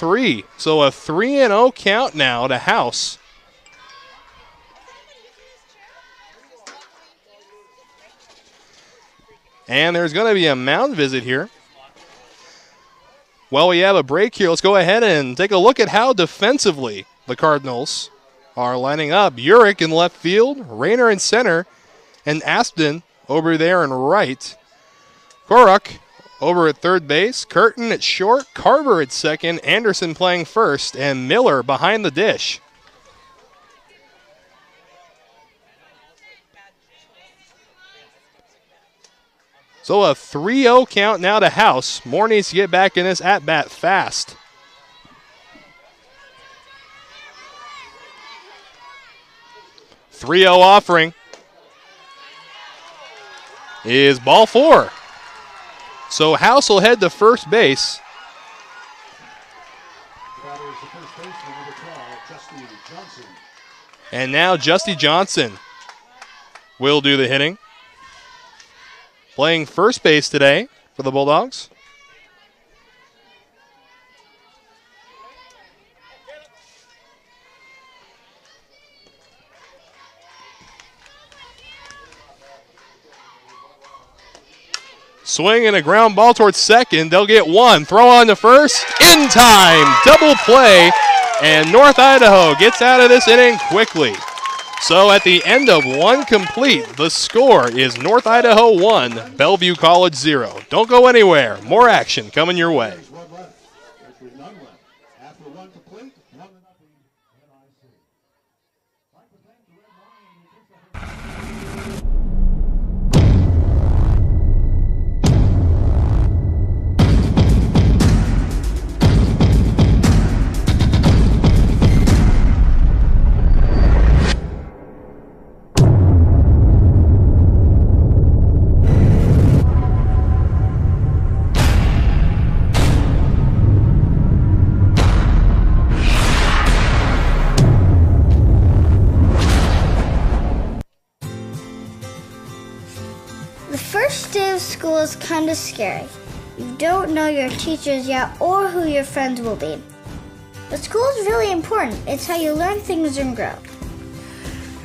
3. So a 3-0 count now to House. And there's going to be a mound visit here. Well, we have a break here. Let's go ahead and take a look at how defensively the Cardinals are lining up. Urich in left field, Rayner in center, and Aston over there in right. Koruk over at third base, Curtin at short, Carver at second, Anderson playing first, and Miller behind the dish. So a 3-0 count now to House. Moore needs to get back in this at-bat fast. .30 offering is ball 4. So House will head to first base. And now Justy Johnson will do the hitting. Playing first base today for the Bulldogs. Swing and a ground ball towards second. They'll get one. Throw on to first. In time. Double play. And North Idaho gets out of this inning quickly. So at the end of one complete, the score is North Idaho 1, Bellevue College 0. Don't go anywhere. More action coming your way. School is kind of scary. You don't know your teachers yet or who your friends will be. But school is really important. It's how you learn things and grow.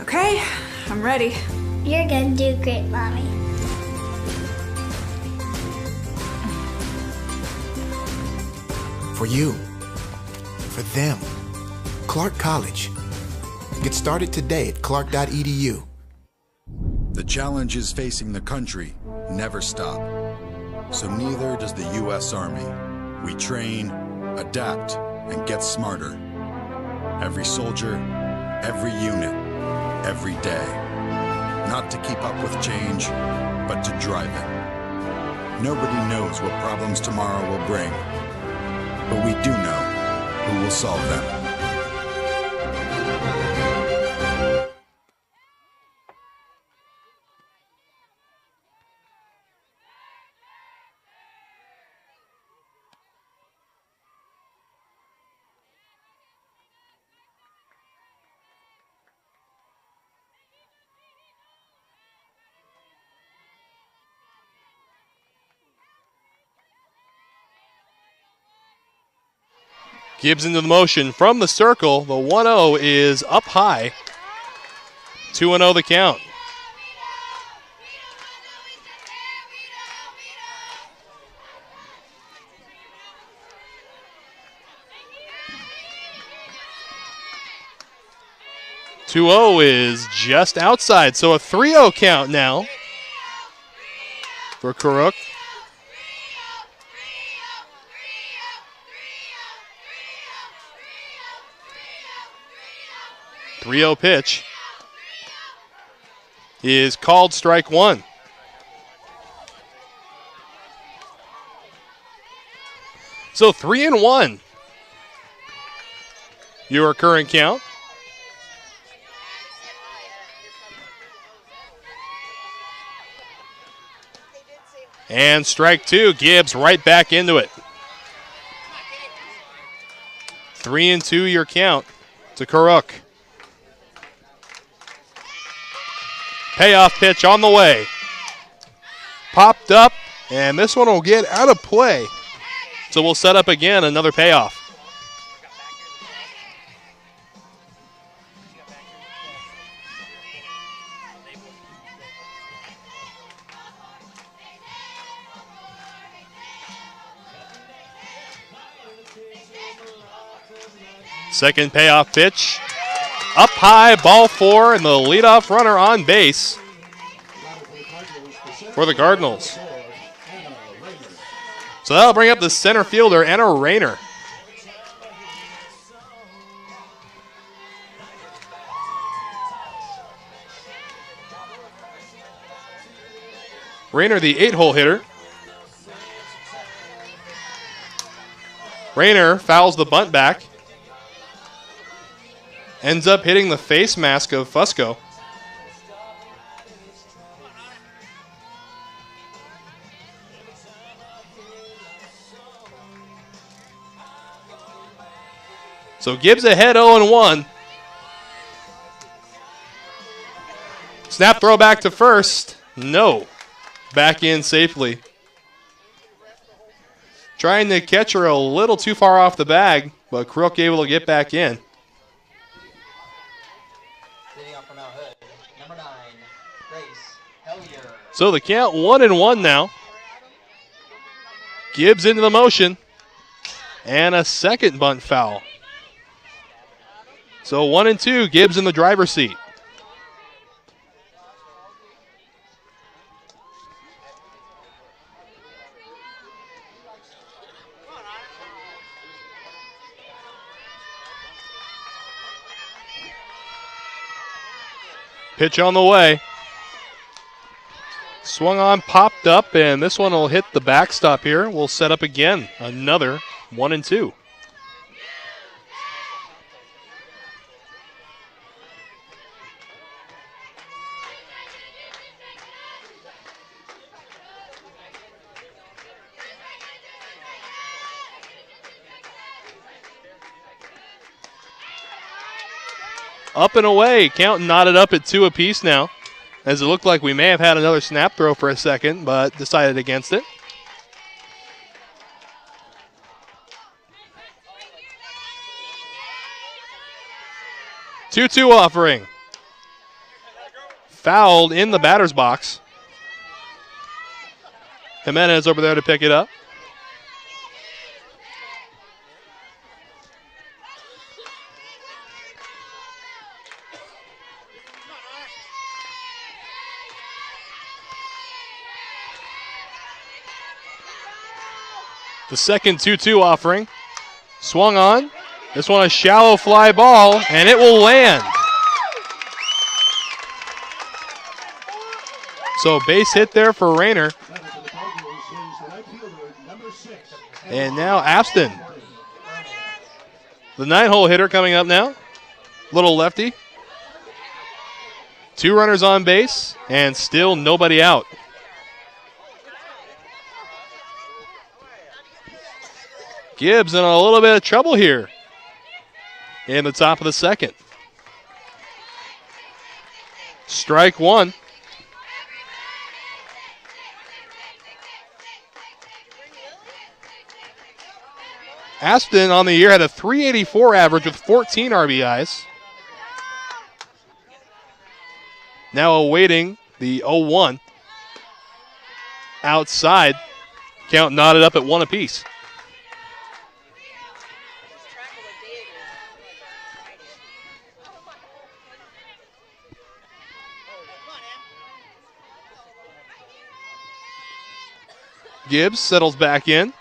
Okay, I'm ready. You're gonna do great, Mommy. For you. For them. Clark College. Get started today at clark.edu. The challenges facing the country never stop. So neither does the U.S. Army. We train, adapt, and get smarter. Every soldier, every unit, every day. Not to keep up with change, but to drive it. Nobody knows what problems tomorrow will bring, but we do know who will solve them. Gibbs into the motion from the circle. The 1-0 is up high. 2-0 the count. .20 is just outside, so a 3-0 count now for Karuk. .30 pitch is called strike one. So 3-1. Your current count. And strike two, Gibbs right back into it. 3-2 your count to Karuk. Payoff pitch on the way. Popped up, and this one will get out of play. So we'll set up again another payoff. Second payoff pitch. Up high, ball 4, and the leadoff runner on base for the Cardinals. So that'll bring up the center fielder, Anna Rayner. Rayner, the 8-hole hitter. Rayner fouls the bunt back. Ends up hitting the face mask of Fusco. So Gibbs ahead 0-1. Snap throw back to first. No. Back in safely. Trying to catch her a little too far off the bag, but Crook able to get back in. So the count 1-1 now. Gibbs into the motion. And a second bunt foul. So 1-2, Gibbs in the driver's seat. Pitch on the way. Swung on, popped up, and this one will hit the backstop here. We'll set up again. Another 1-2. Up and away. Count knotted up at 2 apiece now, as it looked like we may have had another snap throw for a second, but decided against it. Two-two offering. Fouled in the batter's box. Jimenez over there to pick it up. The second 2-2 offering. Swung on. This one a shallow fly ball, and it will land. So base hit there for Rayner. And now Aston. The 9-hole hitter coming up now. Little lefty. 2 runners on base, and still nobody out. Gibbs in a little bit of trouble here in the top of the second. Strike 1. Aston on the year had a .384 average with 14 RBIs. Now awaiting the 0-1. Outside. Count knotted up at 1 apiece. Gibbs settles back in.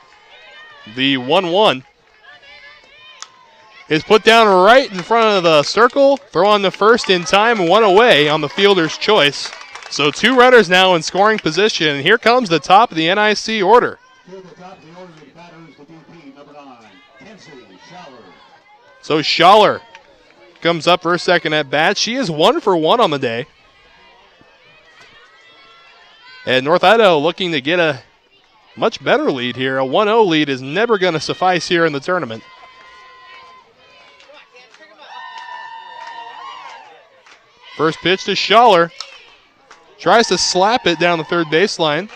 The 1-1 is put down right in front of the circle. Throw on the first in time, 1 away on the fielder's choice. So 2 runners now in scoring position. Here comes the top of the NIC order. So Schaller comes up for a second at bat. She is 1 for 1 on the day. And North Idaho looking to get a much better lead here. A 1-0 lead is never going to suffice here in the tournament. First pitch to Schaller. Tries to slap it down the third baseline.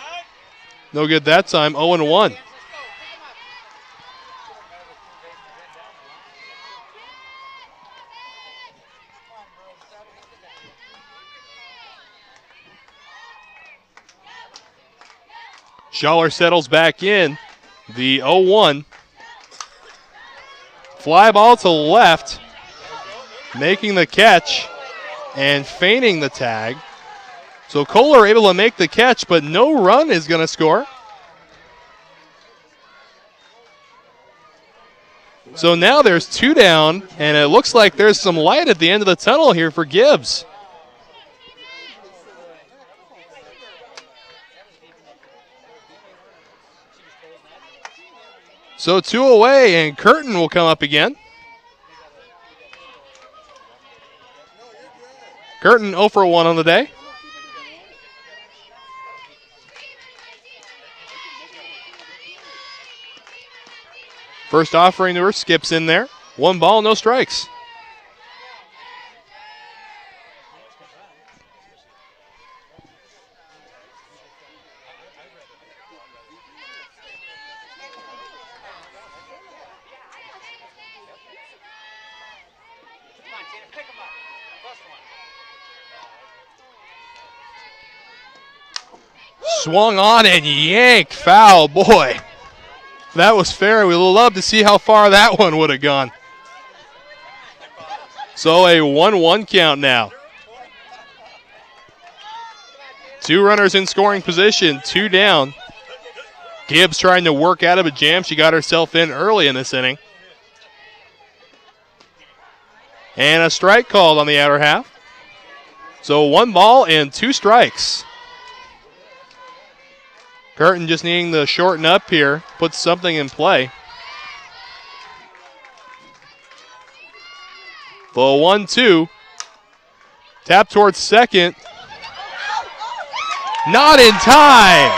No good that time. 0-1. Schaller settles back in. The 0-1. Fly ball to left, making the catch and feigning the tag. So Kohler able to make the catch, but no run is going to score. So now there's 2 down, and it looks like there's some light at the end of the tunnel here for Gibbs. So 2 away, and Curtin will come up again. Curtin 0 for 1 on the day. First offering to her, skips in there. 1 ball, no strikes. Swung on and yanked, foul, boy. That was fair. We would love to see how far that one would have gone. So a 1-1 count now. 2 runners in scoring position, 2 down. Gibbs trying to work out of a jam. She got herself in early in this inning. And a strike called on the outer half. So 1 ball and 2 strikes. Curtin just needing to shorten up here, put something in play. The 1-2. Tap towards second. Not in time.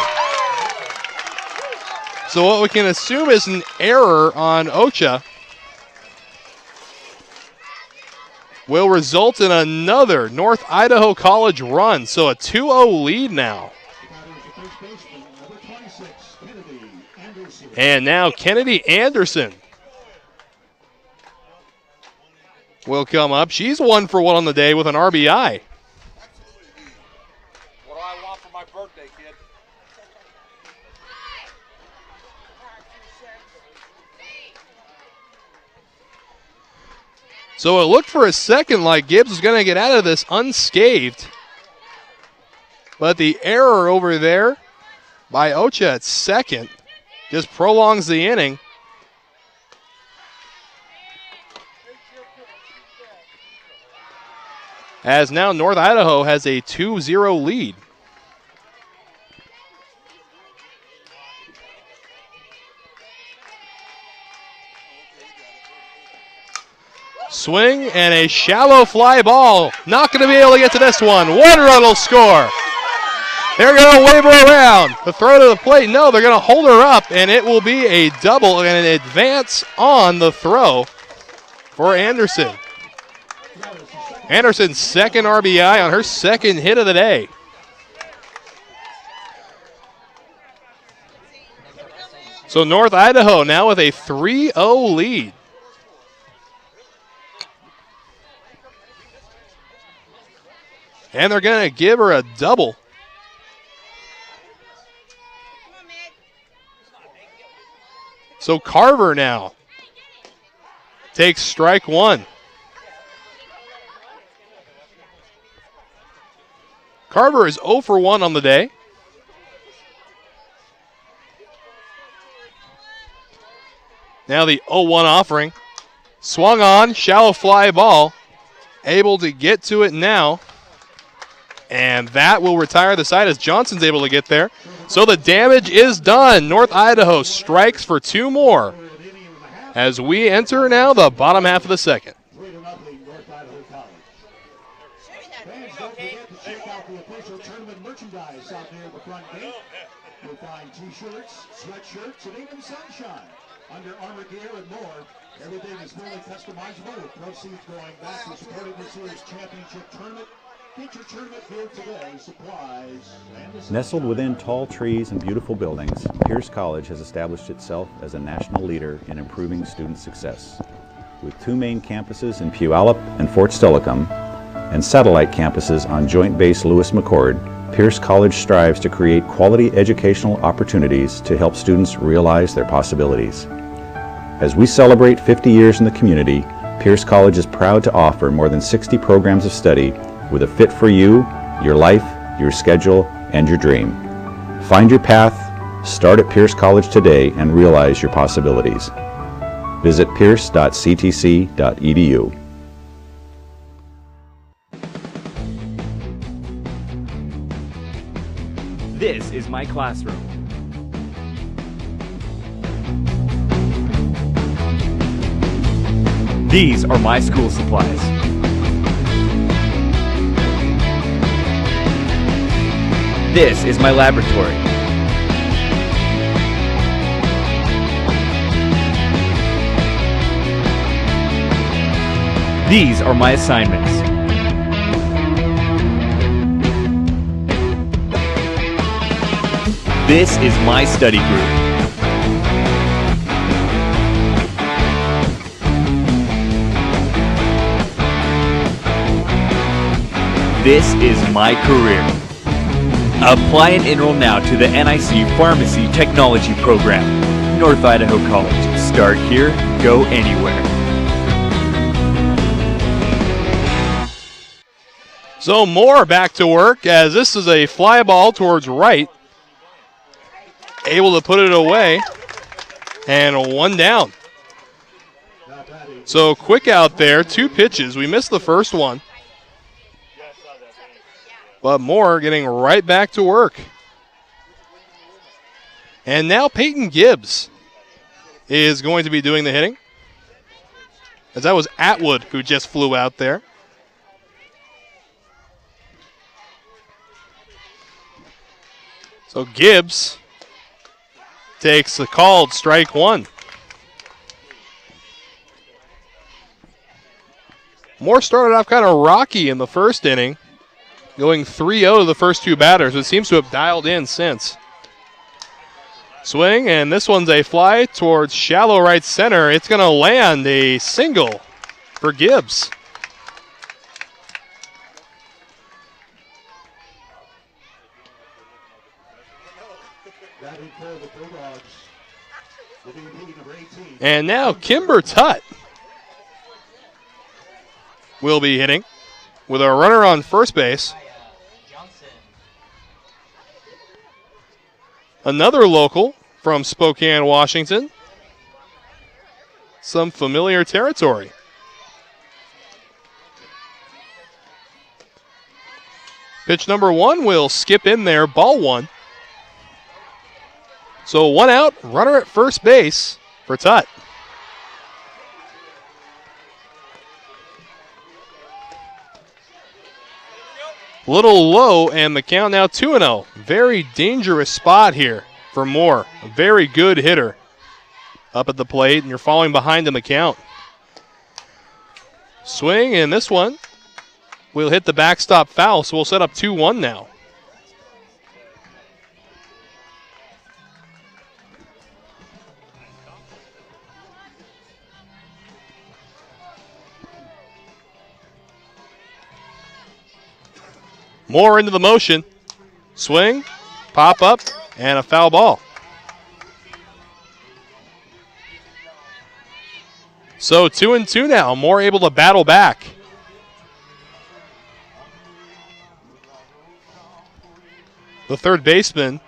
So what we can assume is an error on Ocha will result in another North Idaho College run. So a 2-0 lead now. And now Kennedy Anderson will come up. She's 1 for 1 on the day with an RBI. What do I want for my birthday, kid? So it looked for a second like Gibbs was going to get out of this unscathed. But the error over there by Ocha at second just prolongs the inning. As now North Idaho has a 2-0 lead. Swing and a shallow fly ball. Not going to be able to get to this one. 1 run will score. They're going to wave her around. The throw to the plate. No, they're going to hold her up, and it will be a double and an advance on the throw for Anderson. Anderson's second RBI on her second hit of the day. So North Idaho now with a 3-0 lead. And they're going to give her a double. So Carver now takes strike 1. Carver is 0 for 1 on the day. Now the 0-1 offering. Swung on, shallow fly ball. Able to get to it now. And that will retire the side as Johnson's able to get there. So the damage is done. North Idaho strikes for 2 more as we enter now the bottom half of the second. Fans, don't forget to check out the official tournament merchandise out there at the front gate. You'll find T-shirts, sweatshirts, and even sunshine. Under Armour gear and more, everything is fully customizable with proceeds going back to supporting this year's championship tournament. Get your tournament gear today, supplies, and Nestled within tall trees and beautiful buildings, Pierce College has established itself as a national leader in improving student success. With 2 main campuses in Puyallup and Fort Steilacoom, and satellite campuses on Joint Base Lewis-McChord, Pierce College strives to create quality educational opportunities to help students realize their possibilities. As we celebrate 50 years in the community, Pierce College is proud to offer more than 60 programs of study with a fit for you, your life, your schedule, and your dream. Find your path, start at Pierce College today, and realize your possibilities. Visit pierce.ctc.edu. This is my classroom. These are my school supplies. This is my laboratory. These are my assignments. This is my study group. This is my career. Apply and enroll now to the NIC Pharmacy Technology Program. North Idaho College. Start here, go anywhere. So Moore back to work as this is a fly ball towards right. Able to put it away. And one down. So quick out there, 2 pitches. We missed the first one. But Moore getting right back to work. And now Peyton Gibbs is going to be doing the hitting. As that was Atwood who just flew out there. So Gibbs takes the called strike 1. Moore started off kind of rocky in the first inning, going 3-0 to the first 2 batters. It seems to have dialed in since. Swing, and this one's a fly towards shallow right center. It's going to land a single for Gibbs. And now Kimber Tutt will be hitting with a runner on first base. Another local from Spokane, Washington. Some familiar territory. Pitch number 1 will skip in there, ball 1. So 1 out, runner at first base for Tutt. Little low, and the count now 2-0. Very dangerous spot here for Moore. A very good hitter up at the plate, and you're falling behind in the count. Swing, and this one will hit the backstop foul, so we'll set up 2-1 now. Moore into the motion. Swing, pop up, and a foul ball. So 2-2 now. Moore able to battle back. The third baseman,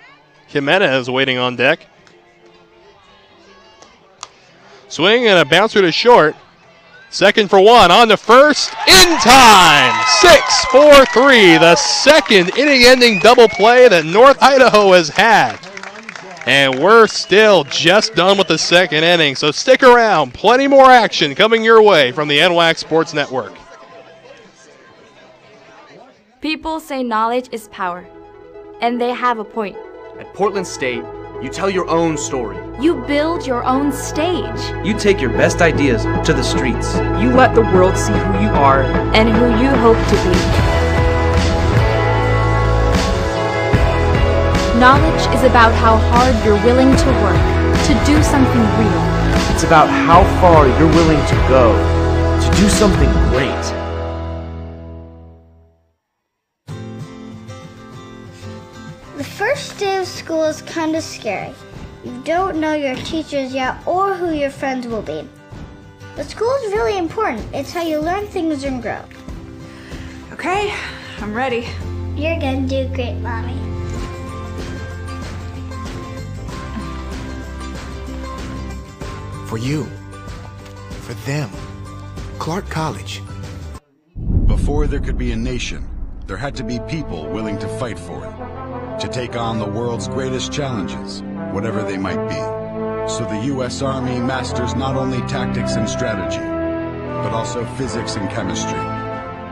Jimenez, waiting on deck. Swing and a bouncer to short. Second for 1, on to first, in time! 6-4-3, the second inning-ending double play that North Idaho has had. And we're still just done with the second inning, so stick around. Plenty more action coming your way from the NWAC Sports Network. People say knowledge is power, and they have a point. At Portland State, you tell your own story. You build your own stage. You take your best ideas to the streets. You let the world see who you are and who you hope to be. Knowledge is about how hard you're willing to work to do something real. It's about how far you're willing to go to do something great. The first day of school is kind of scary. You don't know your teachers yet or who your friends will be. But school is really important. It's how you learn things and grow. Okay, I'm ready. You're gonna do great, Mommy. For you. For them. Clark College. Before there could be a nation, there had to be people willing to fight for it, to take on the world's greatest challenges, whatever they might be. So the U.S. Army masters not only tactics and strategy, but also physics and chemistry.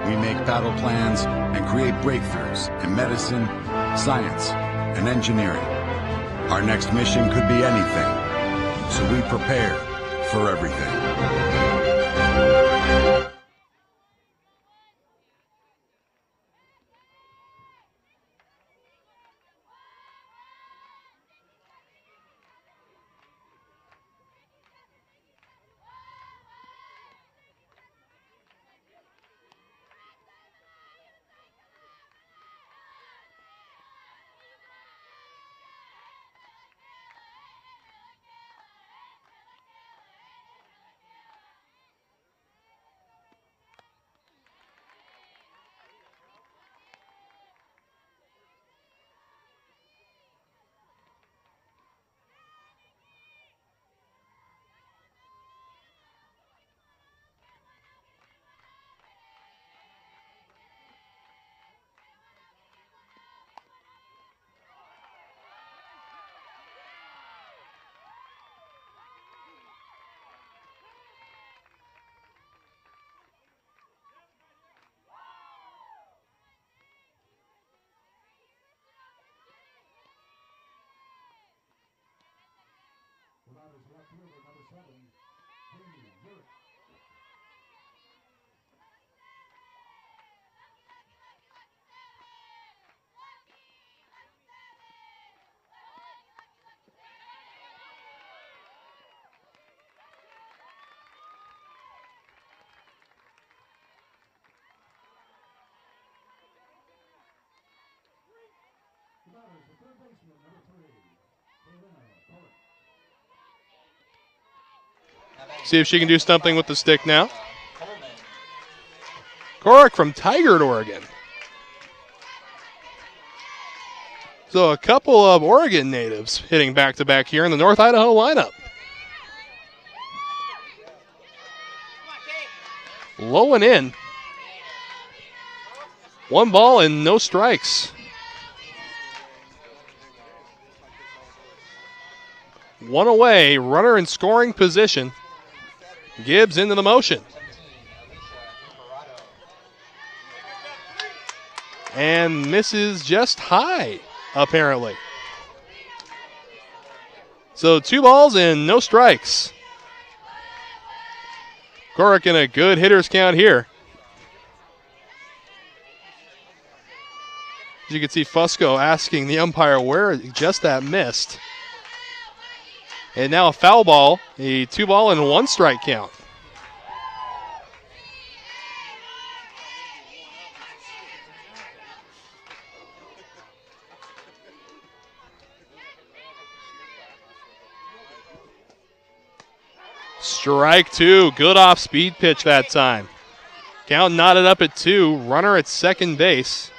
We make battle plans and create breakthroughs in medicine, science, and engineering. Our next mission could be anything, so we prepare for everything. See if she can do something with the stick now. Korik from Tigard, Oregon. So a couple of Oregon natives hitting back-to-back here in the North Idaho lineup. Low and in. 1 ball and no strikes. 1 away, runner in scoring position. Gibbs into the motion. And misses just high, apparently. So 2 balls and no strikes. Korik in a good hitter's count here. As you can see, Fusco asking the umpire where just that missed. And now a foul ball, a 2 ball and 1 strike count. Strike 2, good off-speed pitch that time. Count knotted up at 2, runner at second base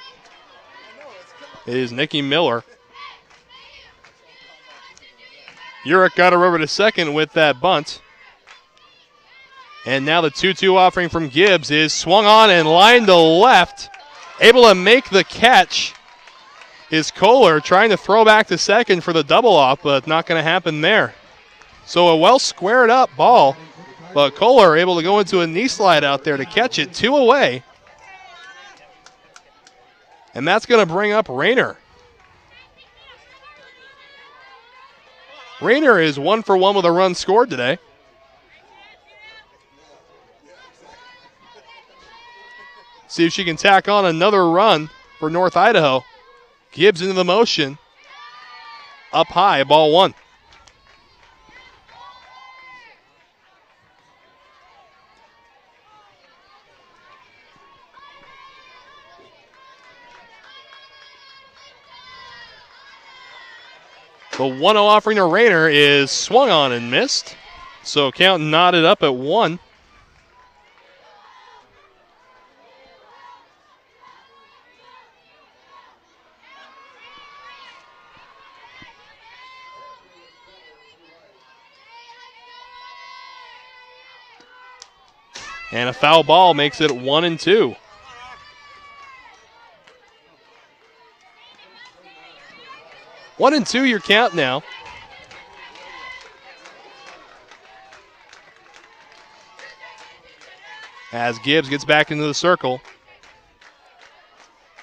is Nikki Miller. Urich got her over to second with that bunt. And now the 2-2 offering from Gibbs is swung on and lined to left. Able to make the catch is Kohler, trying to throw back to second for the double off, but not going to happen there. So a well squared up ball, but Kohler able to go into a knee slide out there to catch it, 2 away. And that's going to bring up Rayner. Rayner is 1 for 1 with a run scored today. See if she can tack on another run for North Idaho. Gibbs into the motion. Up high, ball 1. The 1-0 offering to Rayner is swung on and missed. So count knotted up at 1. And a foul ball makes it 1-2. One and 2 your count now. As Gibbs gets back into the circle.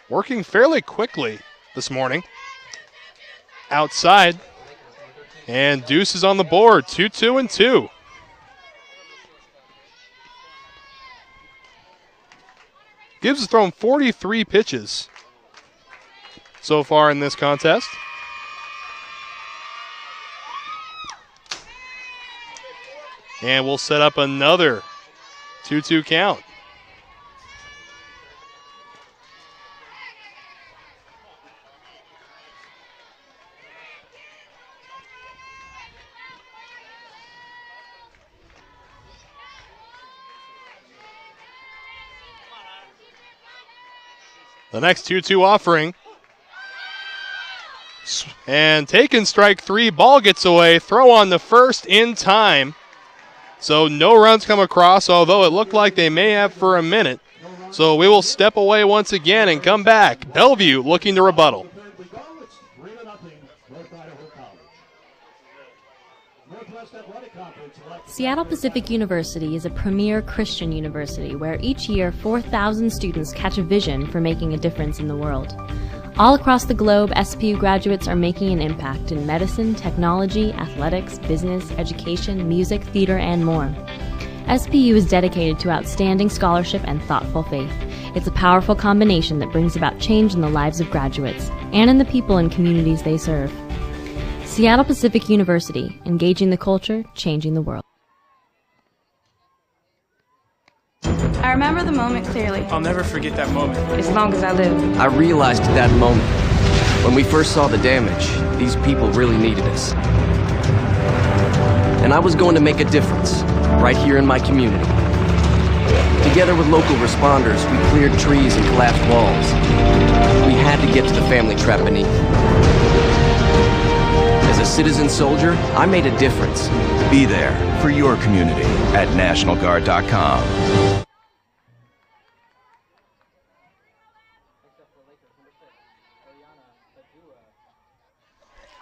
Working fairly quickly this morning. Outside. And Deuce is on the board. 2-2-2. Gibbs has thrown 43 pitches so far in this contest. And we'll set up another 2-2 count. The next 2-2 offering. And taken strike 3. Ball gets away. Throw on the first in time. So no runs come across, although it looked like they may have for a minute. So we will step away once again and come back. Bellevue looking to rebuttal. Seattle Pacific University is a premier Christian university where each year 4,000 students catch a vision for making a difference in the world. All across the globe, SPU graduates are making an impact in medicine, technology, athletics, business, education, music, theater, and more. SPU is dedicated to outstanding scholarship and thoughtful faith. It's a powerful combination that brings about change in the lives of graduates and in the people and communities they serve. Seattle Pacific University, engaging the culture, changing the world. I remember the moment clearly. I'll never forget that moment. As long as I live. I realized at that moment, when we first saw the damage, these people really needed us. And I was going to make a difference, right here in my community. Together with local responders, we cleared trees and collapsed walls. We had to get to the family trapped beneath. As a citizen soldier, I made a difference. Be there for your community at NationalGuard.com.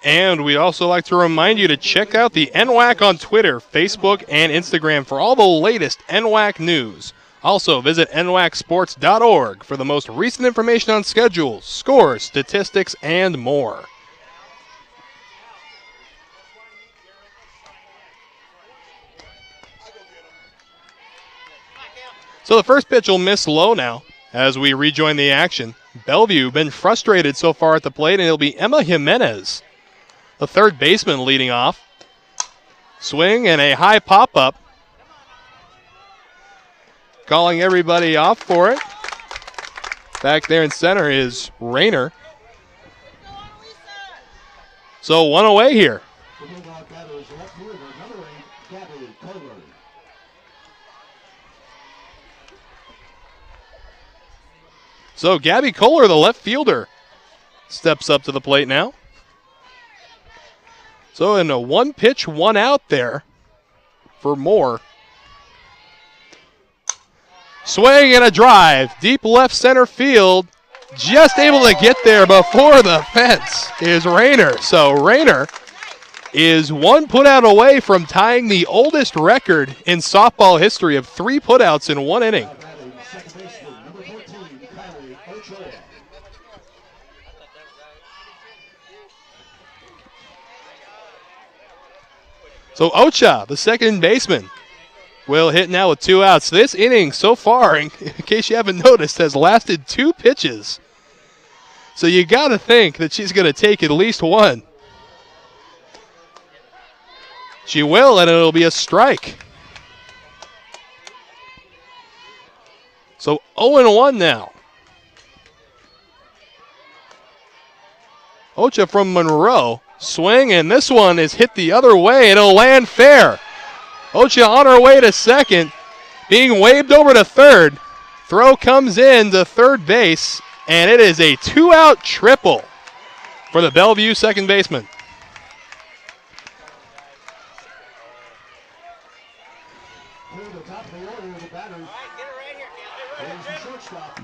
And we'd also like to remind you to check out the NWAC on Twitter, Facebook, and Instagram for all the latest NWAC news. Also, visit nwacsports.org for the most recent information on schedules, scores, statistics, and more. So the first pitch will miss low now as we rejoin the action. Bellevue been frustrated so far at the plate, and it'll be Emma Jimenez, the third baseman, leading off. Swing and a high pop-up. Calling everybody off for it. Back there in center is Rayner. So one away here. So Gabby Kohler, the left fielder, steps up to the plate now. So in a one pitch, one out there for Moore. Swing and a drive. Deep left center field. Just able to get there before the fence is Rayner. So Rayner is one putout away from tying the oldest record in softball history of 3 putouts in one inning. So Ocha, the second baseman, will hit now with 2 outs. This inning so far, in case you haven't noticed, has lasted 2 pitches. So you got to think that she's going to take at least one. She will, and it'll be a strike. So 0-1 now. Ocha from Monroe Swing, and this one is hit the other way. It'll land fair. Ocha on her way to second, being waved over to third. Throw comes in to third base, and it is a 2-out triple for the Bellevue second baseman.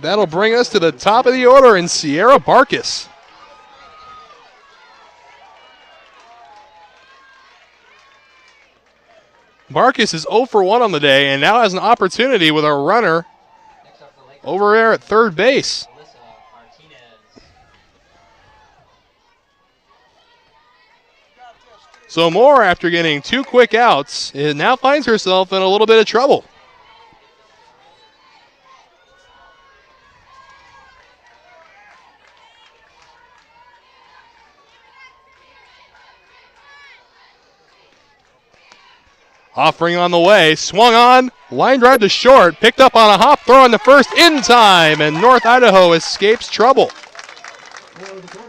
That'll bring us to the top of the order in Sierra Barkis. Barkis is 0 for 1 on the day and now has an opportunity with a runner over there at third base. So Moore, after getting 2 quick outs, now finds herself in a little bit of trouble. Offering on the way, swung on, line drive to short, picked up on a hop, throw on the first in time, and North Idaho escapes trouble.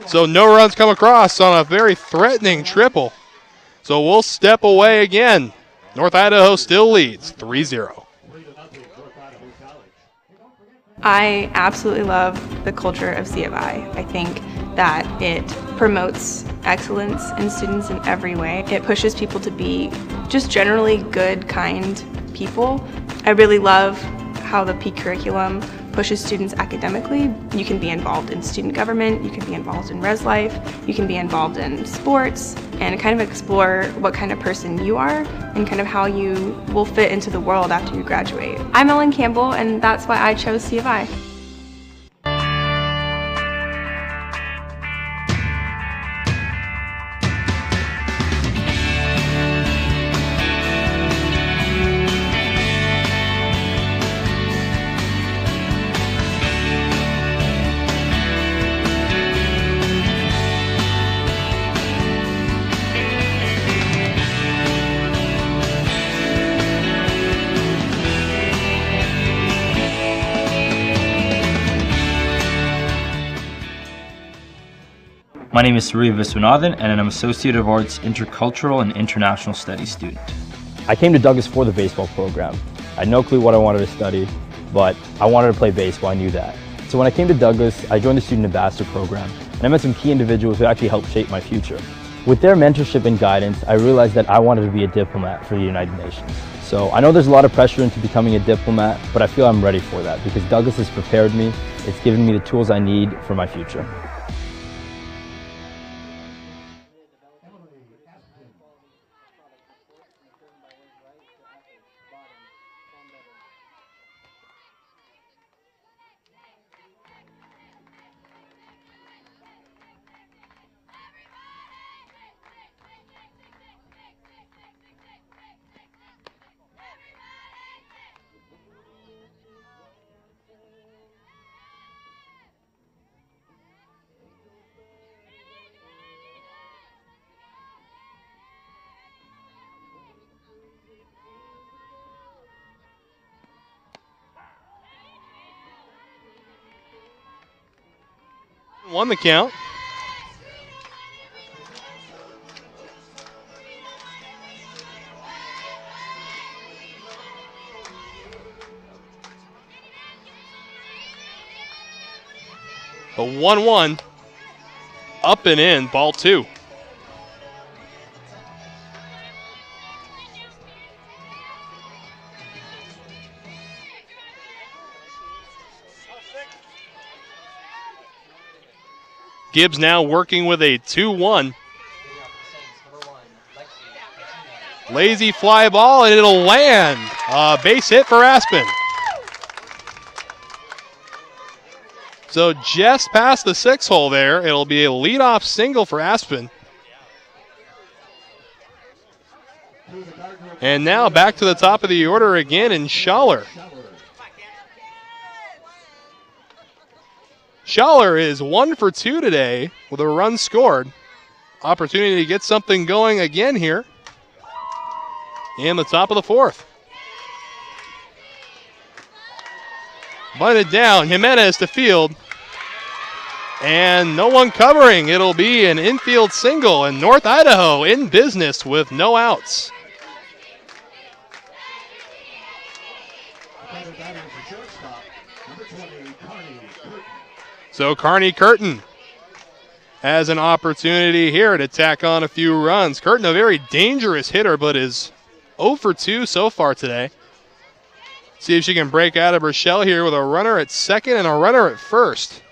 So no runs come across on a very threatening triple. So we'll step away again. North Idaho still leads 3-0. I absolutely love the culture of C of I. I think that it promotes excellence in students in every way. It pushes people to be just generally good, kind people. I really love how the P curriculum pushes students academically. You can be involved in student government, you can be involved in res life, you can be involved in sports, and kind of explore what kind of person you are and kind of how you will fit into the world after you graduate. I'm Ellen Campbell, and that's why I chose C of I. My name is Surya Viswanathan, and I'm an Associate of Arts Intercultural and International Studies student. I came to Douglas for the baseball program. I had no clue what I wanted to study, but I wanted to play baseball, I knew that. So when I came to Douglas, I joined the Student Ambassador program, and I met some key individuals who actually helped shape my future. With their mentorship and guidance, I realized that I wanted to be a diplomat for the United Nations. So I know there's a lot of pressure into becoming a diplomat, but I feel I'm ready for that because Douglas has prepared me. It's given me the tools I need for my future. Won the count. A 1-1. Up and in, ball 2. Gibbs now working with a 2-1. Lazy fly ball, and it'll land. Base hit for Aspen. So just past the 6-hole there. It'll be a leadoff single for Aspen. And now back to the top of the order again in Schaller. Schaller is 1 for 2 today with a run scored. Opportunity to get something going again here in the top of the 4th. Bunted down, Jimenez to field. And no one covering. It'll be an infield single, and North Idaho in business with no outs. So Carney Curtin has an opportunity here to tack on a few runs. Curtin, a very dangerous hitter, but is 0 for 2 so far today. See if she can break out of her shell here with a runner at second and a runner at first.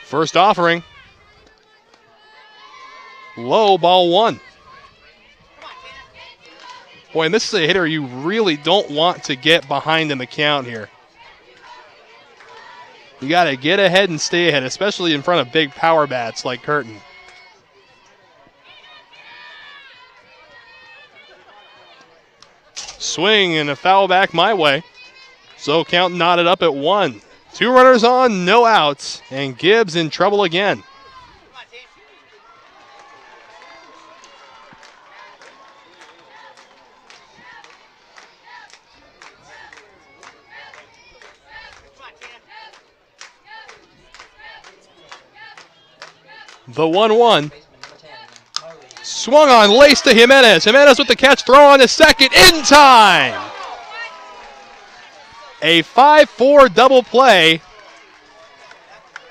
First offering. Low, ball 1. Boy, and this is a hitter you really don't want to get behind in the count here. You got to get ahead and stay ahead, especially in front of big power bats like Curtin. Swing and a foul back my way. So count knotted up at 1. 2 runners on, no outs, and Gibbs in trouble again. The 1-1. Swung on, lace to Jimenez. Jimenez with the catch, throw on to second, in time! A 5-4 double play,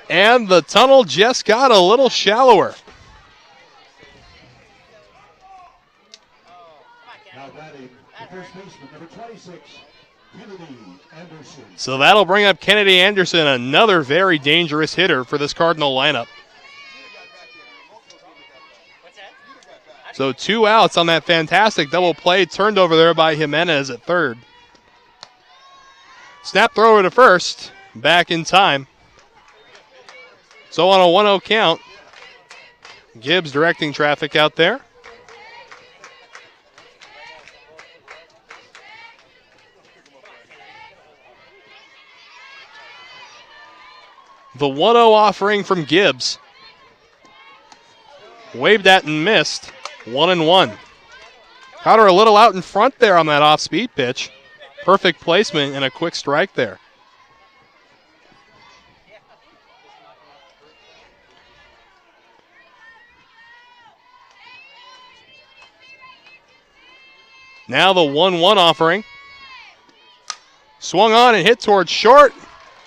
and the tunnel just got a little shallower. So that'll bring up Kennedy Anderson, another very dangerous hitter for this Cardinal lineup. So 2 outs on that fantastic double play, turned over there by Jimenez at third. Snap thrower to first, back in time. So on a 1-0 count, Gibbs directing traffic out there. The 1-0 offering from Gibbs. Waved at and missed. 1-1. Caught her a little out in front there on that off-speed pitch. Perfect placement and a quick strike there. Now the 1-1 offering. Swung on and hit towards short,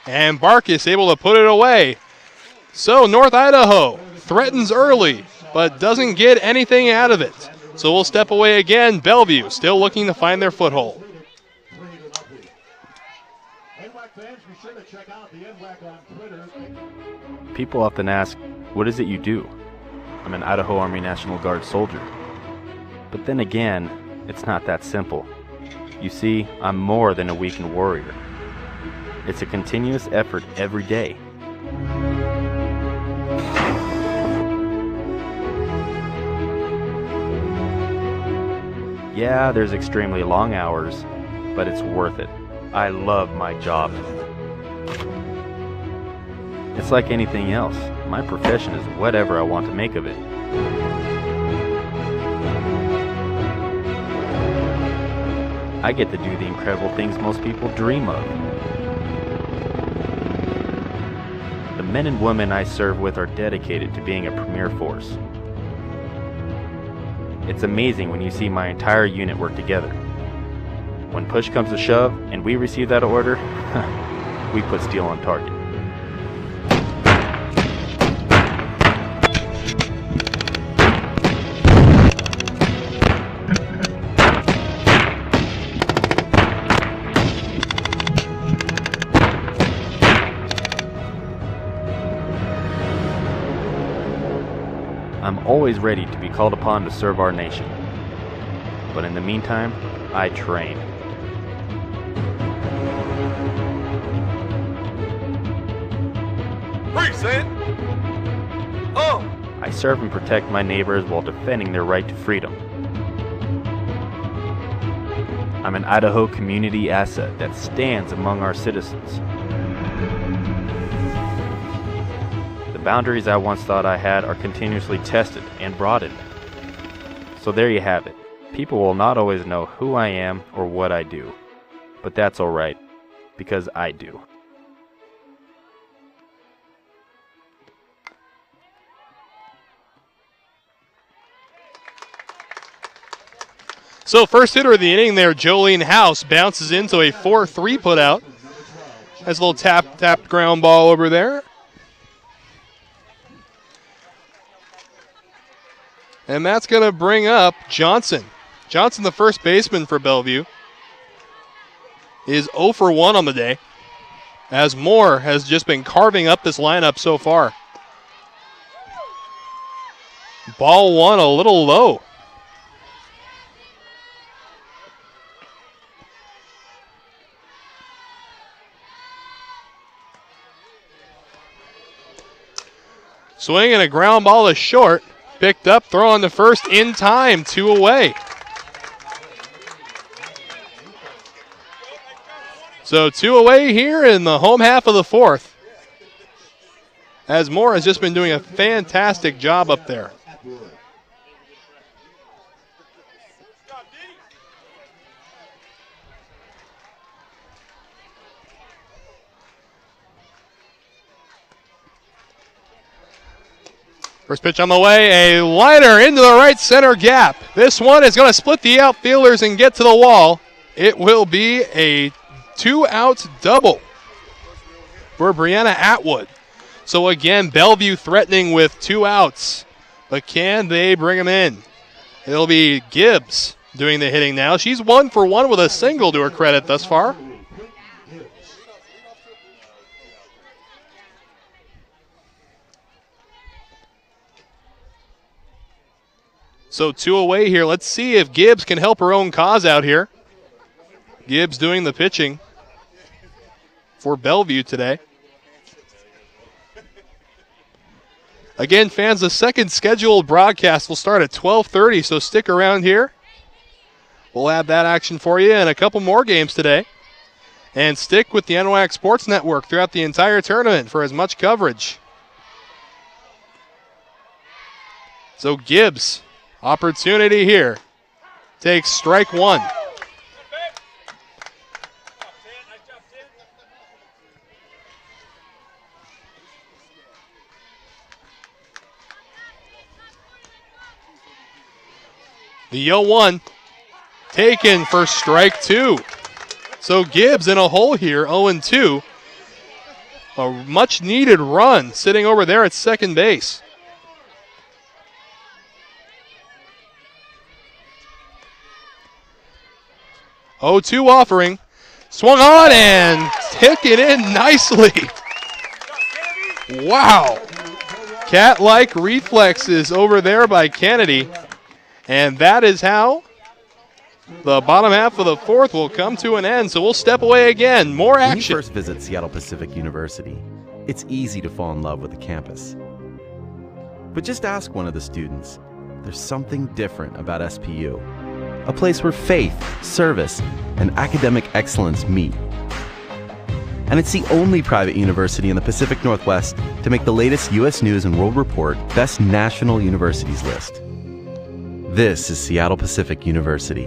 and Barkus able to put it away. So North Idaho threatens early, but doesn't get anything out of it. So we'll step away again. Bellevue still looking to find their foothold. People often ask, what is it you do? I'm an Idaho Army National Guard soldier. But then again, it's not that simple. You see, I'm more than a weekend warrior. It's a continuous effort every day. Yeah, there's extremely long hours, but it's worth it. I love my job. It's like anything else. My profession is whatever I want to make of it. I get to do the incredible things most people dream of. The men and women I serve with are dedicated to being a premier force. It's amazing when you see my entire unit work together. When push comes to shove and we receive that order, we put steel on target. I'm always ready to be called upon to serve our nation. But in the meantime, I train. Present. Oh! I serve and protect my neighbors while defending their right to freedom. I'm an Idaho community asset that stands among our citizens. The boundaries I once thought I had are continuously tested and broadened. So there you have it. People will not always know who I am or what I do, but that's alright, because I do. So first hitter of the inning there, Jolene House, bounces into a 4-3 putout. Has a little tapped ground ball over there. And that's going to bring up Johnson. Johnson, the first baseman for Bellevue, is 0 for 1 on the day, as Moore has just been carving up this lineup so far. Ball one a little low. Swing and a ground ball is short. Picked up, throw on the first in time, 2 away. So 2 away here in the home half of the fourth, as Moore has just been doing a fantastic job up there. First pitch on the way, a liner into the right center gap. This one is going to split the outfielders and get to the wall. It will be a 2-out double for Brianna Atwood. So again, Bellevue threatening with 2 outs, but can they bring them in? It'll be Gibbs doing the hitting now. She's 1 for 1 with a single to her credit thus far. So 2 away here. Let's see if Gibbs can help her own cause out here. Gibbs doing the pitching for Bellevue today. Again, fans, the second scheduled broadcast will start at 12:30, so stick around here. We'll have that action for you and a couple more games today. And stick with the NWAC Sports Network throughout the entire tournament for as much coverage. So Gibbs, opportunity here. Takes strike 1. The 0-1 taken for strike 2. So Gibbs in a hole here, 0-2. A much needed run sitting over there at second base. Oh, 2 offering. Swung on and taken in nicely. Wow. Cat-like reflexes over there by Kennedy. And that is how the bottom half of the fourth will come to an end. So we'll step away again. More action. When you first visit Seattle Pacific University, it's easy to fall in love with the campus. But just ask one of the students. There's something different about SPU. A place where faith, service, and academic excellence meet. And it's the only private university in the Pacific Northwest to make the latest U.S. News and World Report Best National Universities list. This is Seattle Pacific University.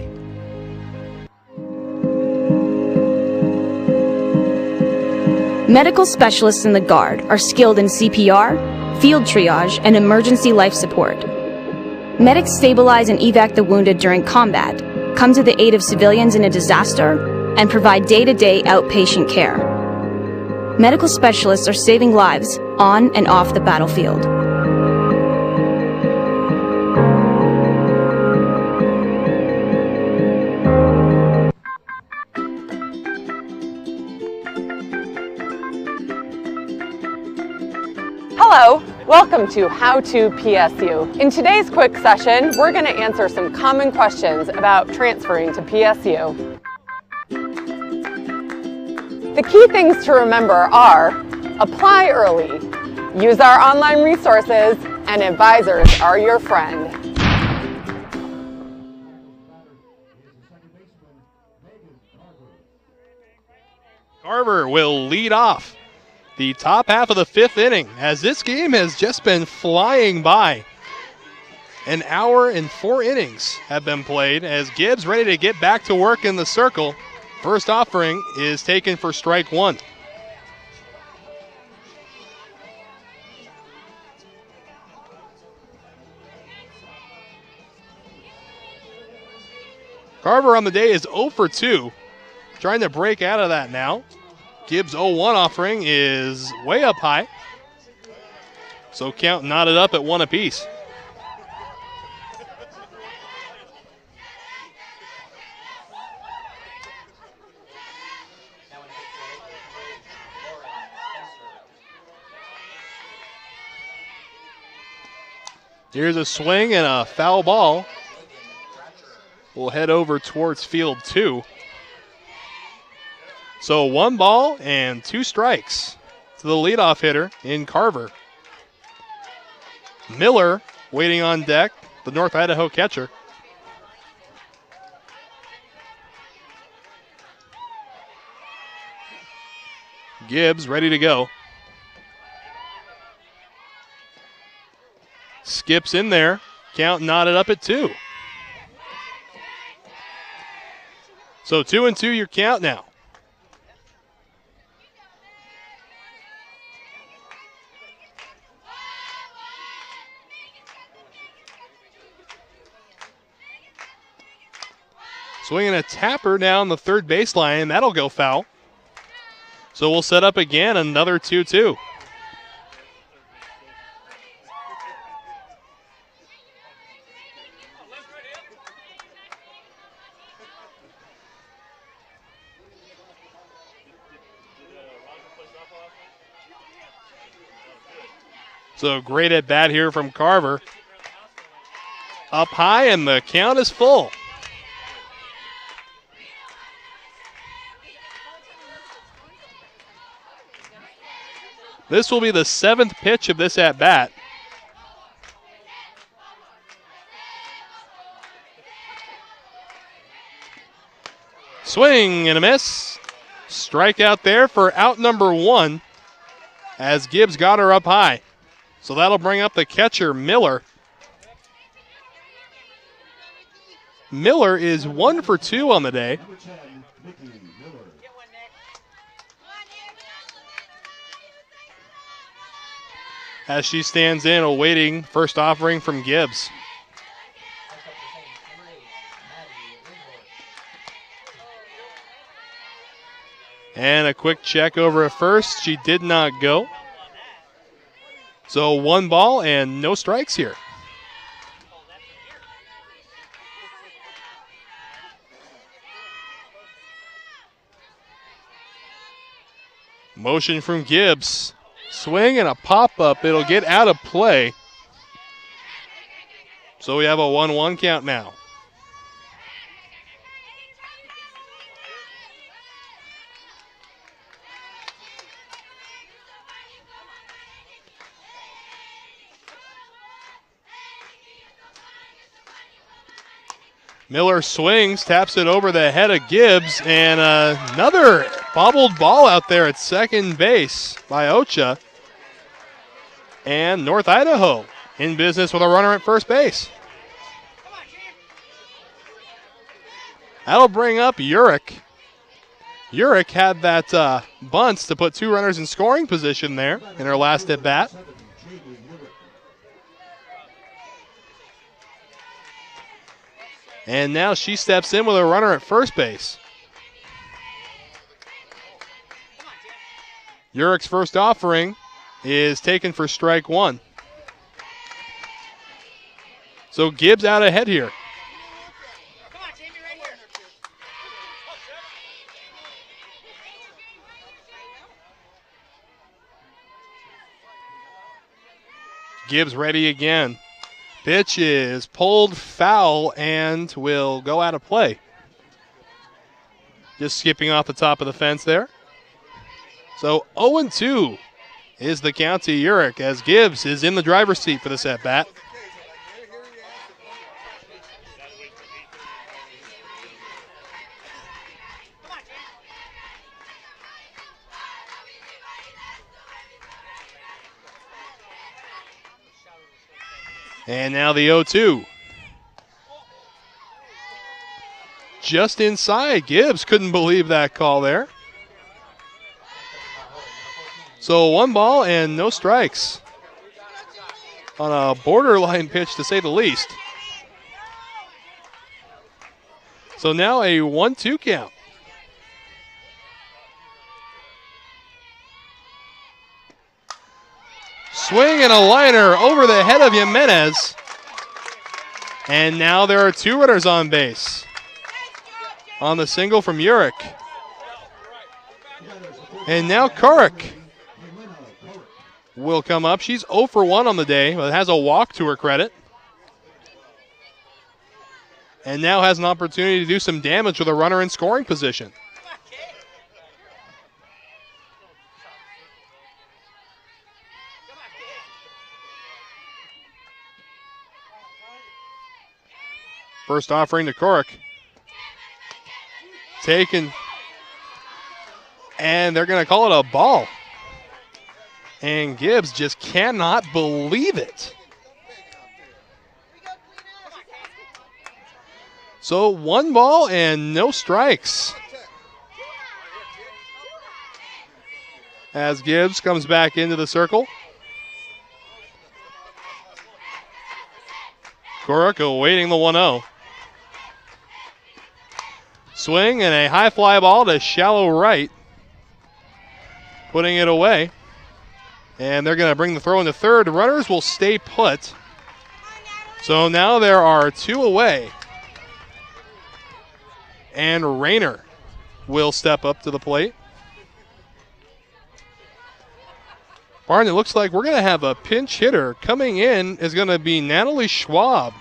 Medical specialists in the Guard are skilled in CPR, field triage, and emergency life support. Medics stabilize and evac the wounded during combat, come to the aid of civilians in a disaster, and provide day-to-day outpatient care. Medical specialists are saving lives on and off the battlefield. Hello, welcome to How to PSU. In today's quick session, we're going to answer some common questions about transferring to PSU. The key things to remember are: apply early, use our online resources, and advisors are your friend. Carver will lead off the top half of the fifth inning, as this game has just been flying by. An hour and 4 innings have been played as Gibbs ready to get back to work in the circle. First offering is taken for strike 1. Carver on the day is 0 for 2. Trying to break out of that now. Gibbs' 0-1 offering is way up high. So count knotted up at 1 apiece. Here's a swing and a foul ball. We'll head over towards field 2. So 1 ball and 2 strikes to the leadoff hitter in Carver. Miller waiting on deck, the North Idaho catcher. Gibbs ready to go. Skips in there. Count knotted up at 2. So 2-2 your count now. Swinging a tapper down the third baseline. That'll go foul. So we'll set up again another 2-2. So great at bat here from Carver. Up high and the count is full. This will be the 7th pitch of this at bat. Swing and a miss. Strikeout there for out number 1 as Gibbs got her up high. So that'll bring up the catcher, Miller. Miller is 1 for 2 on the day. As she stands in awaiting first offering from Gibbs. And a quick check over at first. She did not go. So 1 ball and no strikes here. Motion from Gibbs. Swing and a pop-up. It'll get out of play. So we have a 1-1 count now. Miller swings, taps it over the head of Gibbs, and another bobbled ball out there at second base by Ocha. And North Idaho in business with a runner at first base. That'll bring up Urich. Urich had that bunts to put 2 runners in scoring position there in her last at bat. And now she steps in with a runner at first base. Urich's first offering is taken for strike 1. So Gibbs out ahead here. Gibbs ready again. Pitch is pulled foul and will go out of play. Just skipping off the top of the fence there. So 0-2 is the count to Urich as Gibbs is in the driver's seat for this at-bat. And now the 0-2. Just inside. Gibbs couldn't believe that call there. So 1 ball and no strikes on a borderline pitch, to say the least. So now a 1-2 count. Swing and a liner over the head of Jimenez. And now there are 2 runners on base on the single from Urich. And now Kurek will come up. She's 0 for 1 on the day, but has a walk to her credit. And now has an opportunity to do some damage with a runner in scoring position. First offering to Kurek. Taken. And they're going to call it a ball. And Gibbs just cannot believe it. So 1 ball and no strikes. As Gibbs comes back into the circle. Kurek awaiting the 1-0. Swing and a high fly ball to shallow right. Putting it away. And they're going to bring the throw into third. Runners will stay put. So now there are 2 away. And Rayner will step up to the plate. Barton, it looks like we're going to have a pinch hitter. Coming in is going to be Natalie Schwab,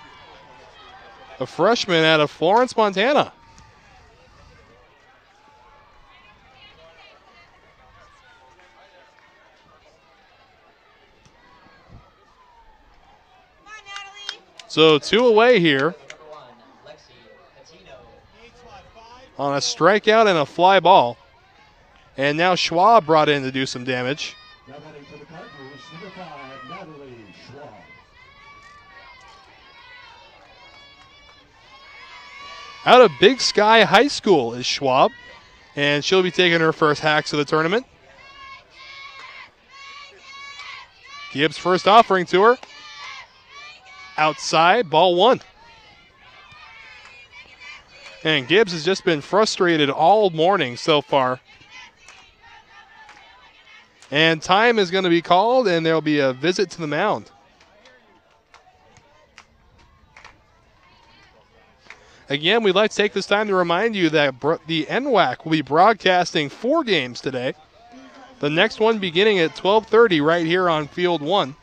a freshman out of Florence, Montana. So 2 away here on a strikeout and a fly ball. And now Schwab brought in to do some damage. Out of Big Sky High School is Schwab, and she'll be taking her first hacks of the tournament. Gibbs' first offering to her. Outside, ball 1. And Gibbs has just been frustrated all morning so far. And time is going to be called, and there will be a visit to the mound. Again, we'd like to take this time to remind you that the NWAC will be broadcasting 4 games today. The next one beginning at 12:30 right here on Field 1.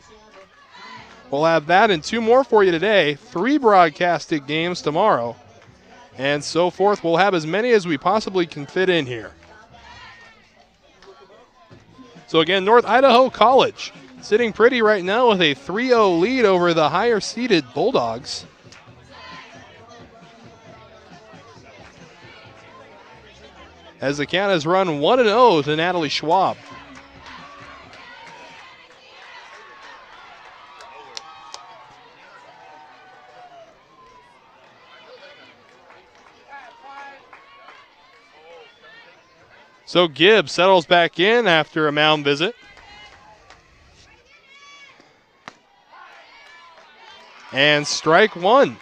We'll have that and 2 more for you today. 3 broadcasted games tomorrow. And so forth. We'll have as many as we possibly can fit in here. So again, North Idaho College sitting pretty right now with a 3-0 lead over the higher seeded Bulldogs. As the count has run 1-0 to Natalie Schwab. So Gibbs settles back in after a mound visit. And strike 1.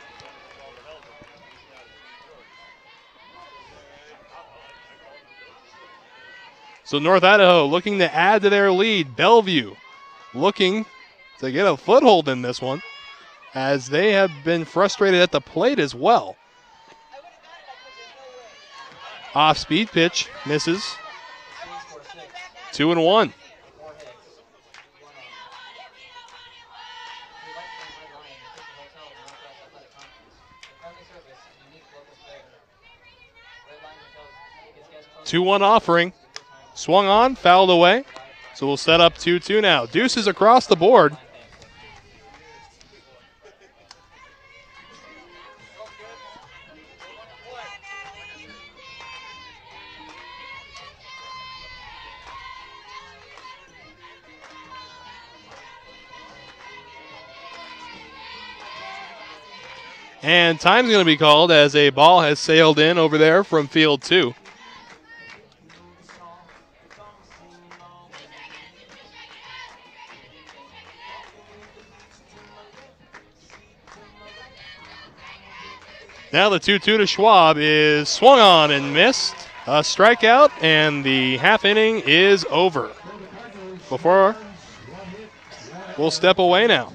So North Idaho looking to add to their lead. Bellevue looking to get a foothold in this one, as they have been frustrated at the plate as well. Off-speed pitch, misses. 2-1. Two-one offering. Swung on, fouled away. So we'll set up 2-2 now. Deuces across the board. And time's going to be called as a ball has sailed in over there from field 2. Now the 2-2 to Schwab is swung on and missed. A strikeout, and the half inning is over. Before we'll step away now.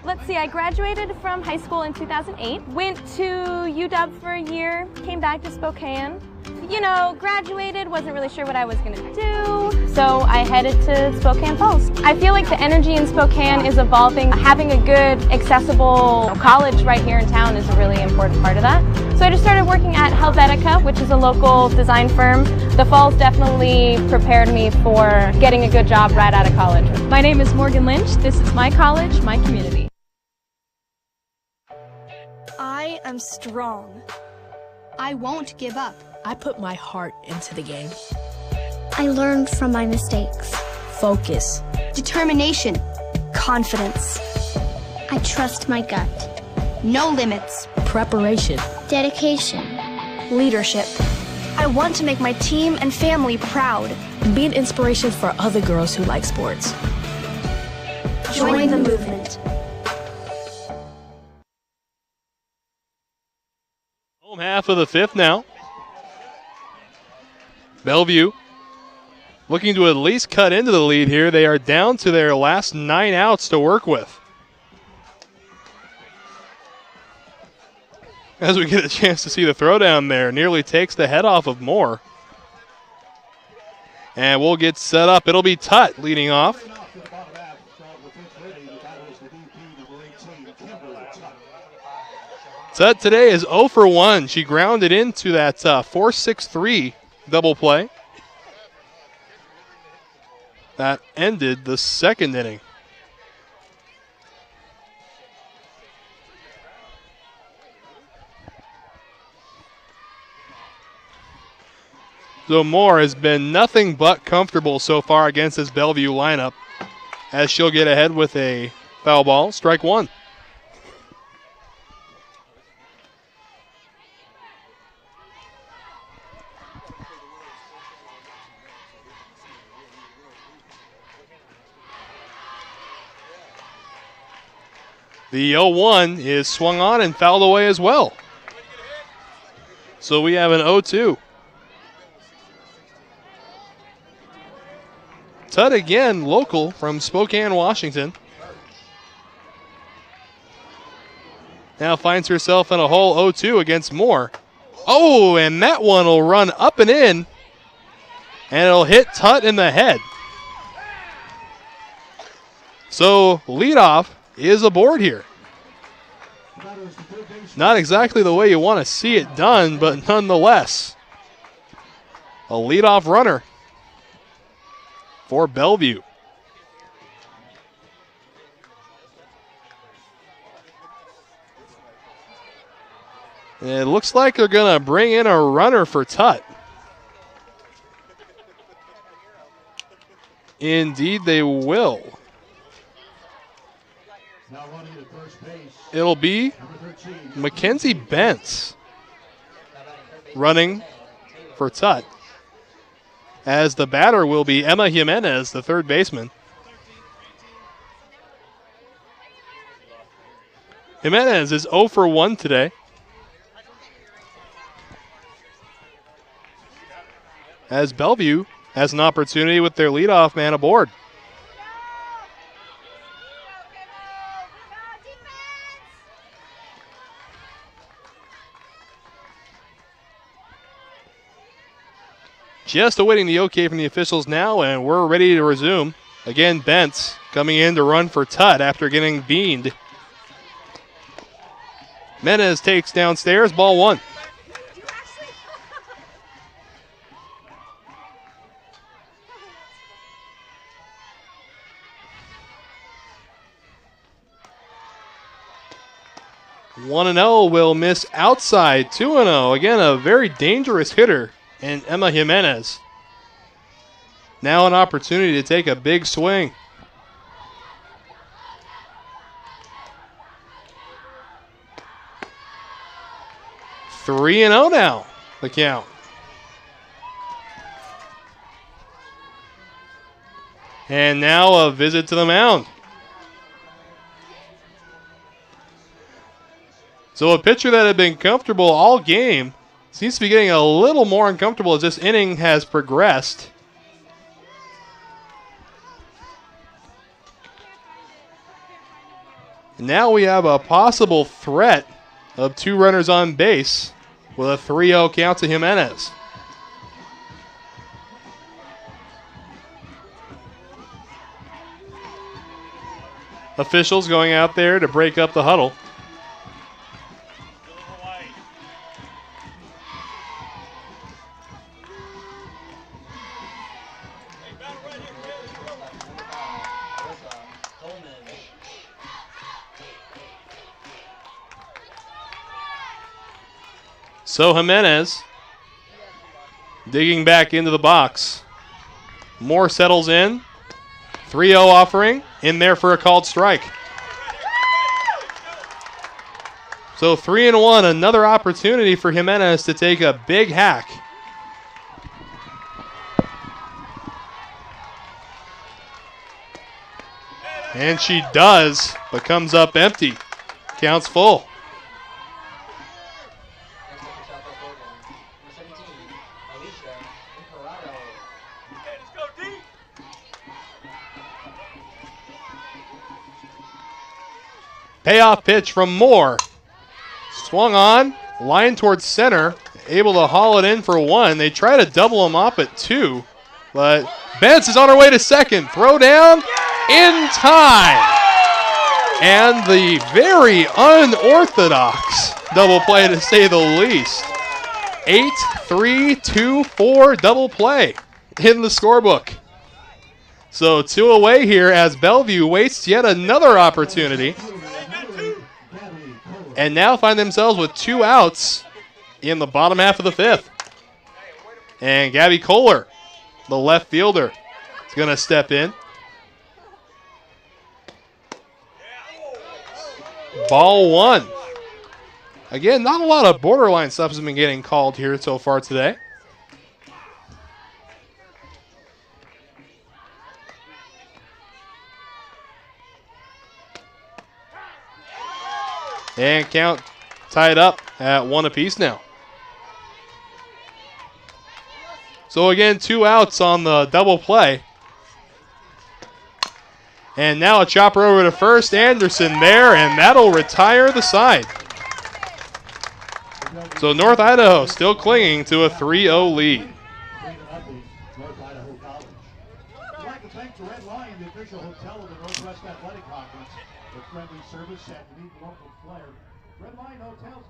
Let's see, I graduated from high school in 2008, went to UW for a year, came back to Spokane. You know, graduated, wasn't really sure what I was gonna do, so I headed to Spokane Falls. I feel like the energy in Spokane is evolving. Having a good, accessible college right here in town is a really important part of that. So I just started working at Helvetica, which is a local design firm. The Falls definitely prepared me for getting a good job right out of college. My name is Morgan Lynch. This is my college, my community. I am strong. I won't give up. I put my heart into the game. I learned from my mistakes. Focus. Determination. Confidence. I trust my gut. No limits. Preparation. Dedication. Leadership. I want to make my team and family proud. And be an inspiration for other girls who like sports. Join the movement. Home half of the 5th now. Bellevue looking to at least cut into the lead here. They are down to their last 9 outs to work with. As we get a chance to see the throwdown there, nearly takes the head off of Moore. And we'll get set up. It'll be Tutt leading off. Tutt today is 0 for 1. She grounded into that 4-6-3 double play. That ended the 2nd inning. So Moore has been nothing but comfortable so far against this Bellevue lineup, as she'll get ahead with a foul ball, strike 1. The 0-1 is swung on and fouled away as well. So we have an 0-2. Tutt again, local from Spokane, Washington. Now finds herself in a hole 0-2 against Moore. Oh, and that one will run up and in, and it'll hit Tutt in the head. So leadoff is aboard here. Not exactly the way you want to see it done, but nonetheless, a leadoff runner for Bellevue. It looks like they're going to bring in a runner for Tutt. Indeed, they will. It'll be Mackenzie Bentz running for Tutt, as the batter will be Emma Jimenez, the third baseman. Jimenez is 0 for 1 today. As Bellevue has an opportunity with their leadoff man aboard. Just awaiting the okay from the officials now, and we're ready to resume. Again, Bentz coming in to run for Tutt after getting beaned. Menez takes downstairs, ball 1. One and 0 will miss outside. 2-0. Again, a very dangerous hitter in Emma Jimenez. Now an opportunity to take a big swing. Three and 0 now, the count. And now a visit to the mound. So a pitcher that had been comfortable all game seems to be getting a little more uncomfortable as this inning has progressed. Now we have a possible threat of 2 runners on base with a 3-0 count to Jimenez. Officials going out there to break up the huddle. So Jimenez digging back into the box. Moore settles in. 3-0 offering in there for a called strike. So 3-1, another opportunity for Jimenez to take a big hack. And she does, but comes up empty. Counts full. Payoff pitch from Moore. Swung on, line towards center, able to haul it in for 1. They try to double him up at 2, but Betts is on her way to second. Throw down in time. And the very unorthodox double play, to say the least. 8-3-2-4 double play in the scorebook. So 2 away here as Bellevue wastes yet another opportunity. And now find themselves with 2 outs in the bottom half of the 5th. And Gabby Kohler, the left fielder, is going to step in. Ball 1. Again, not a lot of borderline stuff has been getting called here so far today. And count tied up at 1 apiece now. So again, 2 outs on the double play. And now a chopper over to first. Anderson there, and that'll retire the side. So North Idaho still clinging to a 3-0 lead. I'd like to thank the Red Lion, the official hotel of the Northwest Athletic Conference, with friendly service and unique local flair. Red Lion Hotels.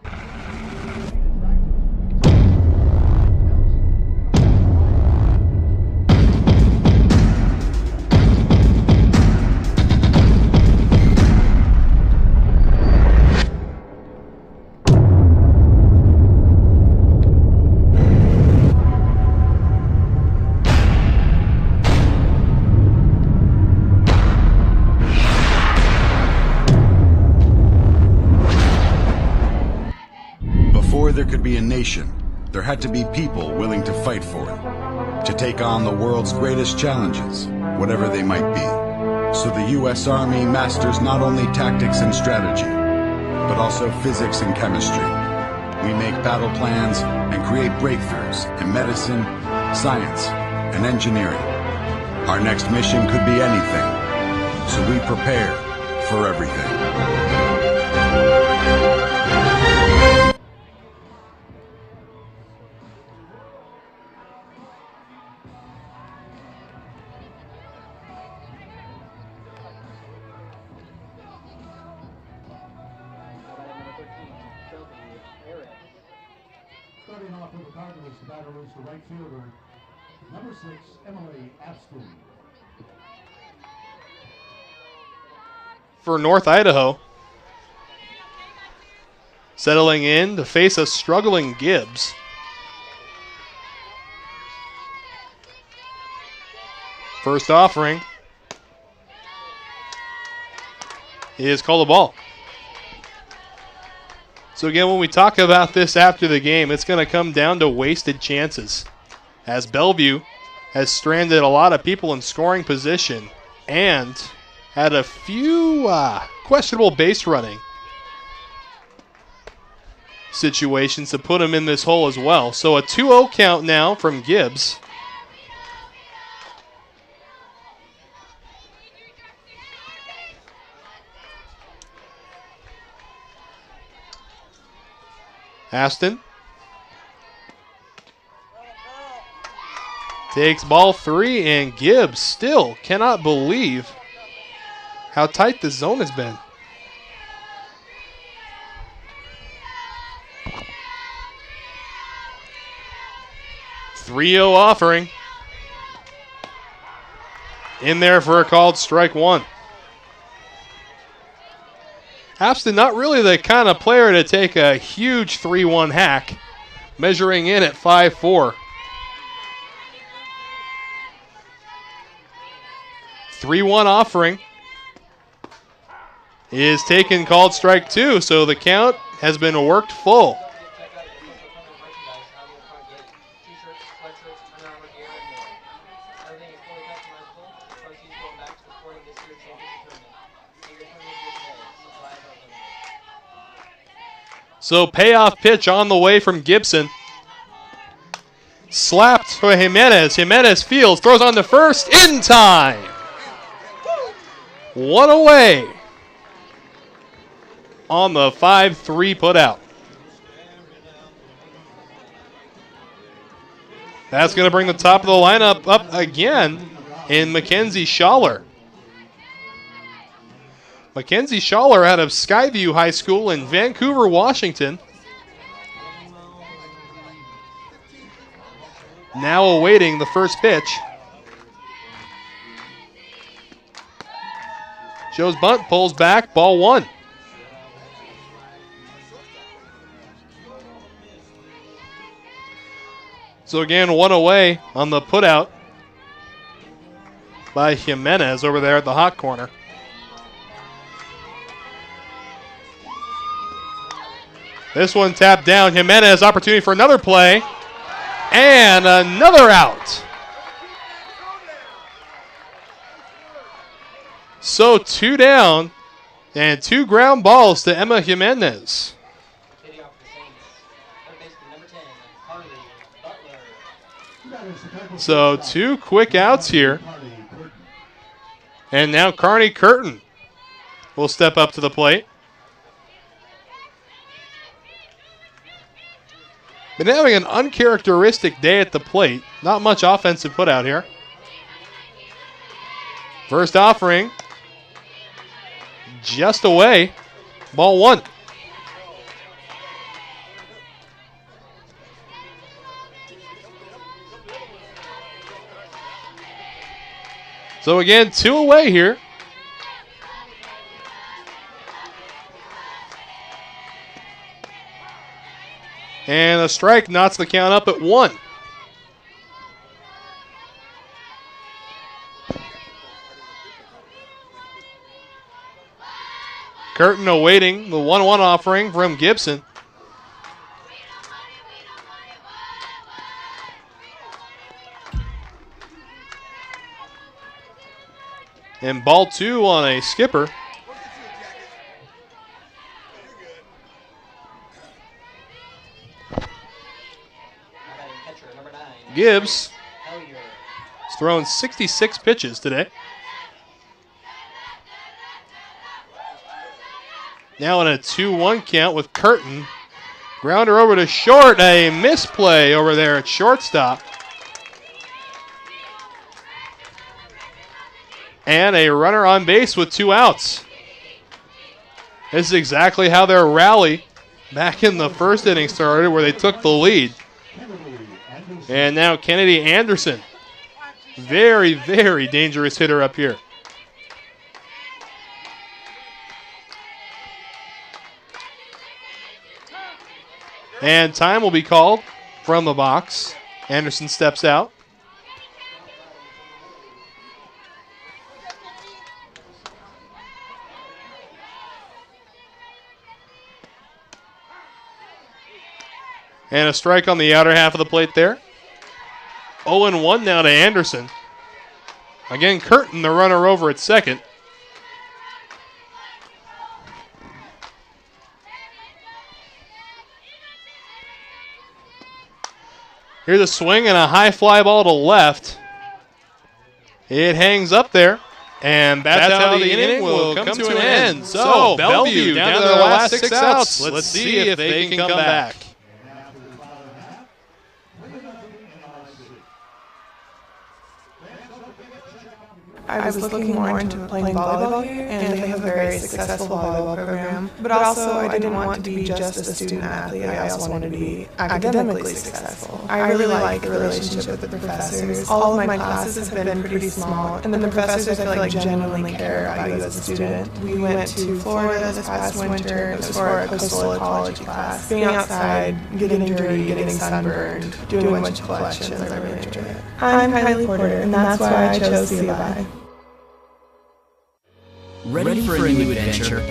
There could be a nation, there had to be people willing to fight for it, to take on the world's greatest challenges, whatever they might be. So the U.S. Army masters not only tactics and strategy, but also physics and chemistry. We make battle plans and create breakthroughs in medicine, science, and engineering. Our next mission could be anything, so we prepare for everything. Starting off with the Cardinals, the batter is the right fielder, number 6, Emily Abston. For North Idaho, settling in to face a struggling Gibbs. First offering is called a ball. So again, when we talk about this after the game, it's going to come down to wasted chances, as Bellevue has stranded a lot of people in scoring position and had a few questionable base running situations to put them in this hole as well. So a 2-0 count now from Gibbs. Aston takes ball 3, and Gibbs still cannot believe how tight the zone has been. .30 offering. In there for a called strike 1. Aston not really the kind of player to take a huge 3-1 hack, measuring in at 5'4". 3-1 offering is taken, called strike 2, so the count has been worked full. So payoff pitch on the way from Gibson. Slapped for Jimenez. Jimenez fields, throws on to first, in time. One away on the 5-3 putout. That's going to bring the top of the lineup up again in Mackenzie Schaller. Mackenzie Schaller out of Skyview High School in Vancouver, Washington. Now awaiting the first pitch. Joe's bunt pulls back, ball 1. So again, 1 away on the putout by Jimenez over there at the hot corner. This one tapped down. Jimenez, opportunity for another play. And another out. So 2 down and 2 ground balls to Emma Jimenez. So 2 quick outs here. And now Carney Curtin will step up to the plate. Been having an uncharacteristic day at the plate. Not much offensive put out here. First offering. Just away. Ball 1. So again, 2 away here. And a strike knots the count up at 1. Curtin awaiting the 1-1 offering from Gibson. And ball 2 on a skipper. Gibbs has thrown 66 pitches today. Now in a 2-1 count with Curtin. Grounder over to short. A misplay over there at shortstop. And a runner on base with 2 outs. This is exactly how their rally back in the first inning started, where they took the lead. And now Kennedy Anderson. Very, very dangerous hitter up here. And time will be called from the box. Anderson steps out. And a strike on the outer half of the plate there. 0-1 now to Anderson. Again, Curtin, the runner over at second. Here's a swing and a high fly ball to left. It hangs up there, and that's how the inning will come to an end. So, Bellevue down to their last 6 outs. Let's see if they can come back. I was looking more into playing volleyball here, and they have a very successful volleyball program. But also, I didn't want to be just a student athlete. I also wanted to be academically successful. I really like the relationship with the professors. All of my classes have been pretty small, and the professors I feel like genuinely care about you as a student. We went to Florida this past winter. It was for a coastal ecology class. Being outside, getting dirty, getting sunburned, doing a bunch of collections, I really enjoyed it. I'm Kylie Porter, and that's why I chose C of I. Ready for a new adventure?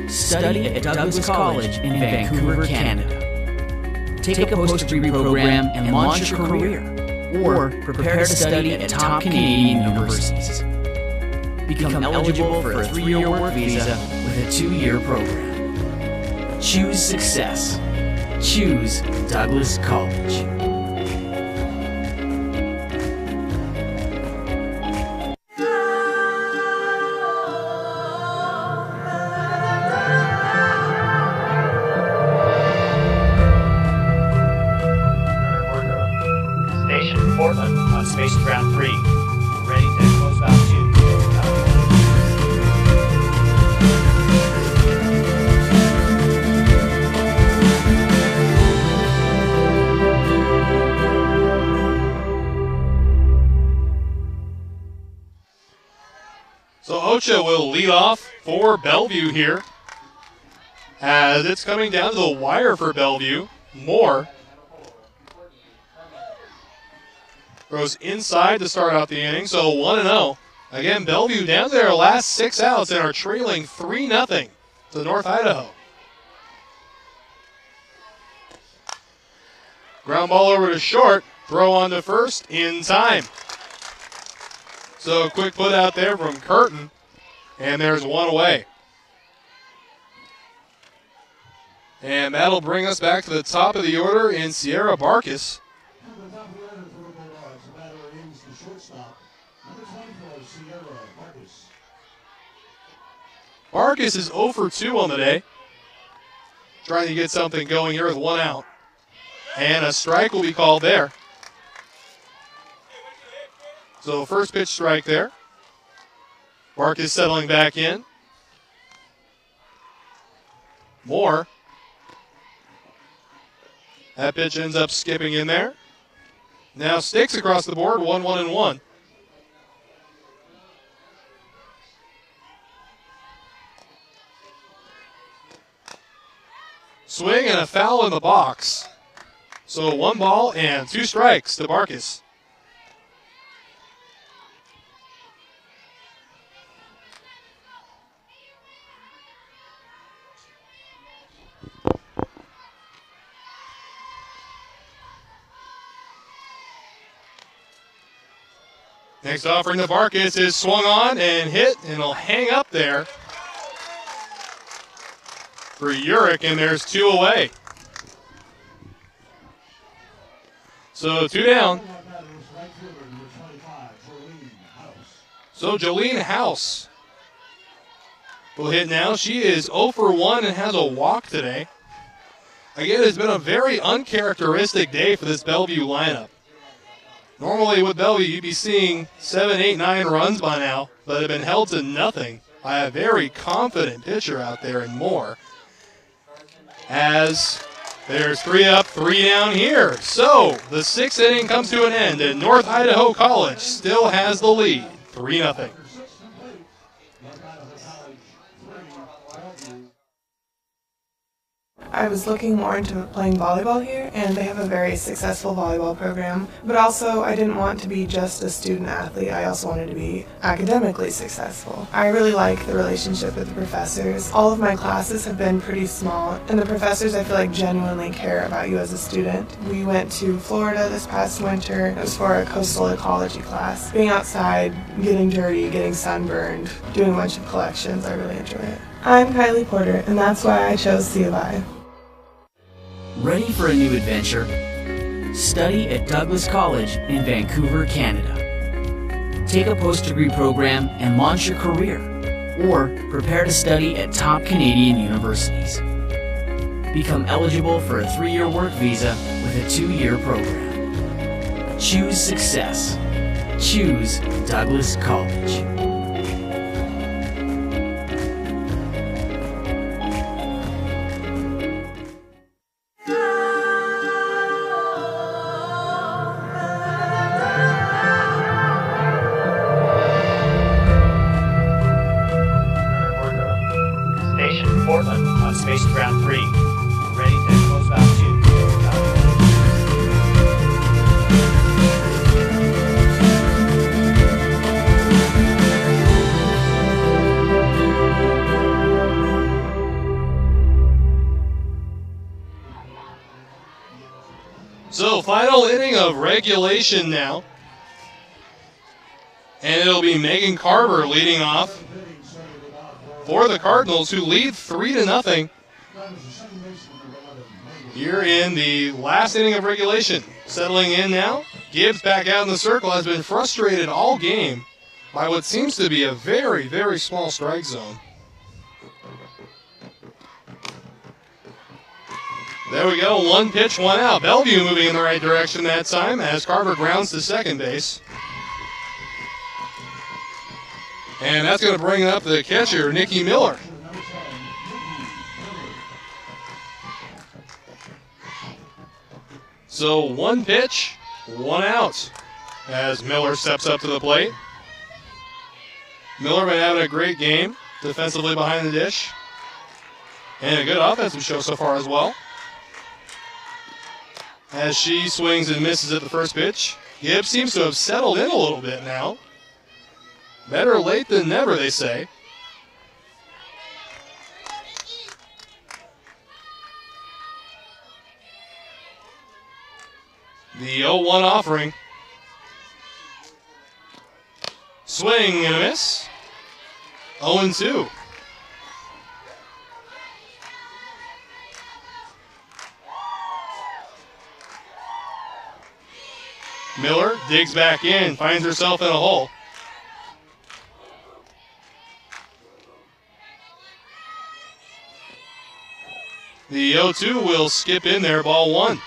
Study at Douglas College in Vancouver, Canada. Take a post-degree program and launch your career, or prepare to study at top Canadian universities. Become eligible for a 3-year work visa with a 2-year program. Choose success. Choose Douglas College. Space ground 3. Ready to close valve 2. So Ocha will lead off for Bellevue here, as it's coming down to the wire for Bellevue. Moore throws inside to start out the inning, so 1-0. Again, Bellevue down to their last 6 outs and are trailing 3-0 to North Idaho. Ground ball over to short, throw on to first in time. So a quick put out there from Curtin, and there's one away. And that'll bring us back to the top of the order in Sierra Barkis. Barkis is 0 for 2 on the day. Trying to get something going here with 1 out. And a strike will be called there. So first pitch strike there. Barkis settling back in. Moore. That pitch ends up skipping in there. Now sticks across the board, 1-1-1. Swing and a foul in the box. So 1 ball and 2 strikes to Barkis. Next offering to Barkis is swung on and hit, and it'll hang up there for Urich, and there's 2 away. So 2 down. So Jolene House will hit now. She is 0 for 1 and has a walk today. Again, it's been a very uncharacteristic day for this Bellevue lineup. Normally with Bellevue, you'd be seeing 7, 8, 9 runs by now, but have been held to nothing by a very confident pitcher out there in Moore. As there's 3 up, 3 down here. So the 6th inning comes to an end, and North Idaho College still has the lead, 3-0. I was looking more into playing volleyball here, and they have a very successful volleyball program. But also, I didn't want to be just a student athlete. I also wanted to be academically successful. I really like the relationship with the professors. All of my classes have been pretty small, and the professors, I feel like, genuinely care about you as a student. We went to Florida this past winter. It was for a coastal ecology class. Being outside, getting dirty, getting sunburned, doing a bunch of collections, I really enjoy it. I'm Kylie Porter, and that's why I chose C of I. Ready for a new adventure? Study at Douglas College in Vancouver, Canada. Take a post-degree program and launch your career, or prepare to study at top Canadian universities. Become eligible for a 3-year work visa with a 2-year program. Choose success. Choose Douglas College. Station Portland on Space Ground 3. Ready to close valve 2. So, final inning of regulation now. And it'll be Megan Carver leading off for the Cardinals, who lead 3-0 here in the last inning of regulation. Settling in now. Gibbs back out in the circle, has been frustrated all game by what seems to be a very, very small strike zone. There we go, 1 pitch, 1 out. Bellevue moving in the right direction that time as Carver grounds to second base. And that's going to bring up the catcher, Nikki Miller. So 1 pitch, 1 out as Miller steps up to the plate. Miller been having a great game defensively behind the dish. And a good offensive show so far as well. As she swings and misses at the first pitch. Gibbs seems to have settled in a little bit now. Better late than never, they say. The 0-1 offering. Swing and a miss. 0-2. Miller digs back in, finds herself in a hole. The 0-2 will skip in there, ball 1.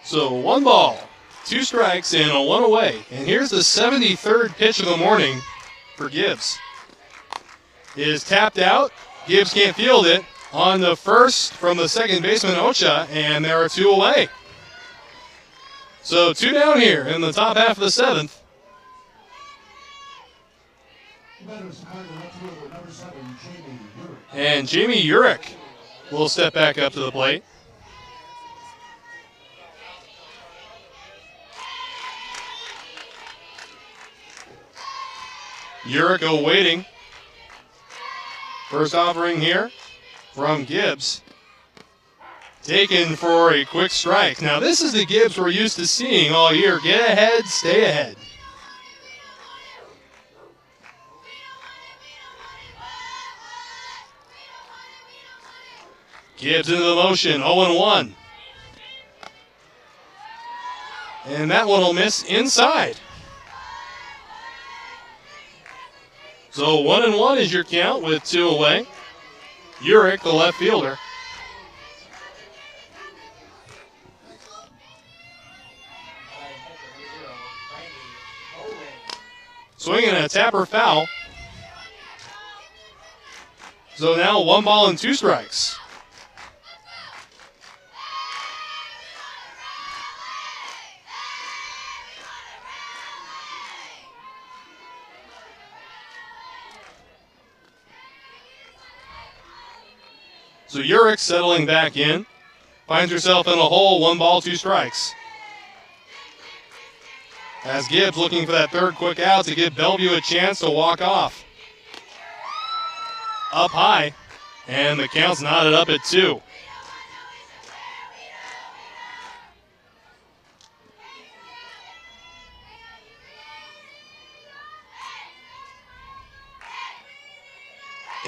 So 1 ball, 2 strikes, and a 1 away. And here's the 73rd pitch of the morning for Gibbs. It is tapped out. Gibbs can't field it. On the first from the second baseman, Ocha, and there are 2 away. So 2 down here in the top half of the 7th. And Jamie Urich will step back up to the plate. Urich awaiting. First offering here from Gibbs. Taken for a quick strike. Now this is the Gibbs we're used to seeing all year. Get ahead, stay ahead. Gibbs into the motion, 0-1. And that one will miss inside. So 1-1 is your count with 2 away. Urich, the left fielder. Swinging a tapper foul. So now 1 ball and 2 strikes. So Urich settling back in. Finds herself in a hole, 1 ball, 2 strikes. As Gibbs looking for that third quick out to give Bellevue a chance to walk off. Up high, and the count's knotted up at 2.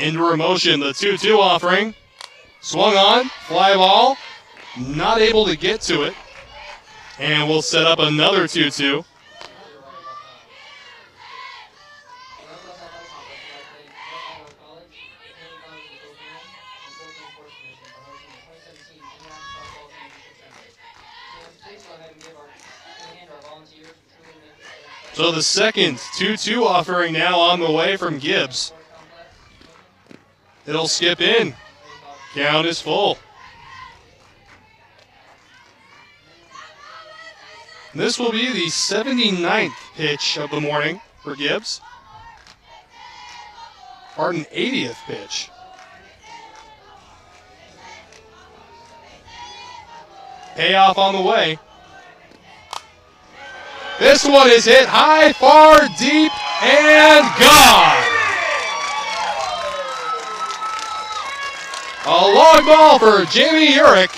Into her motion, the 2-2 offering. Swung on, fly ball, not able to get to it. And we'll set up another 2-2. So the second 2-2 offering now on the way from Gibbs. It'll skip in. Count is full. This will be the 79th pitch of the morning for Gibbs. Pardon, 80th pitch. Payoff on the way. This one is hit high, far, deep, and gone. A long ball for Jamie Urich,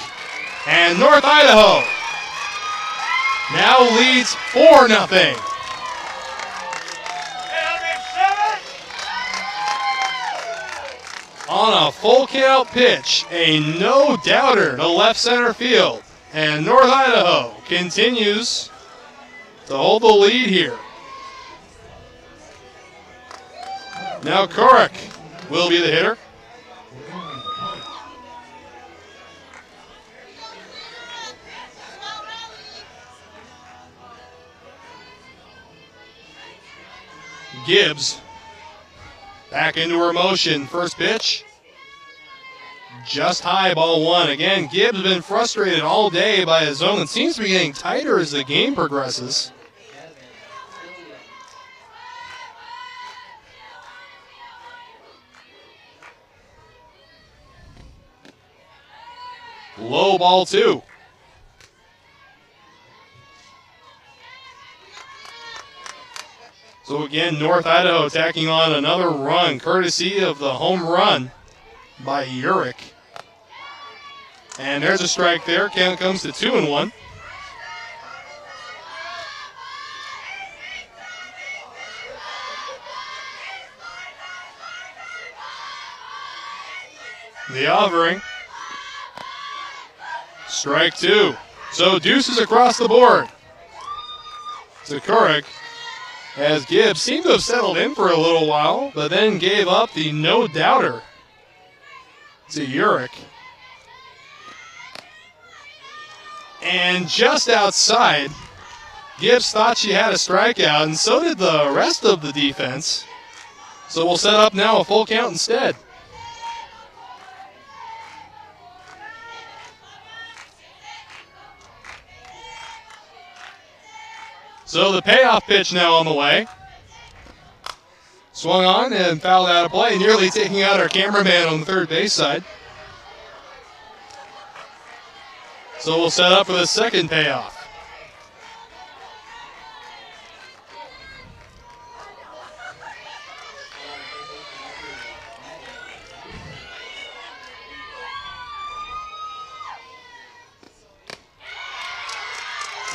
and North Idaho now leads 4-0. On a full count pitch, a no-doubter to left center field, and North Idaho continues to hold the lead here. Now Kurek will be the hitter. Gibbs back into her motion. First pitch, just high, ball 1. Again, Gibbs been frustrated all day by his zone and seems to be getting tighter as the game progresses. Low, ball 2. So again, North Idaho tacking on another run, courtesy of the home run by Urich. And there's a strike there. Count comes to 2-1. The offering. Strike 2. So deuces across the board to Kurek, as Gibbs seemed to have settled in for a little while, but then gave up the no-doubter to Urich. And just outside, Gibbs thought she had a strikeout, and so did the rest of the defense. So we'll set up now a full count instead. So the payoff pitch now on the way. Swung on and fouled out of play, nearly taking out our cameraman on the third base side. So we'll set up for the second payoff.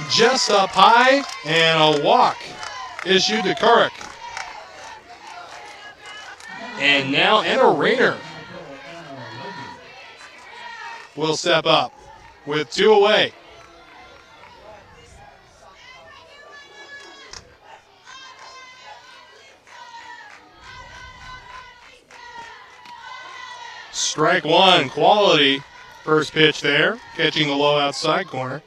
Just up high, and a walk issued to Kurek. And now Anna Rayner will step up with 2 away. Strike 1, quality first pitch there, catching the low outside corner.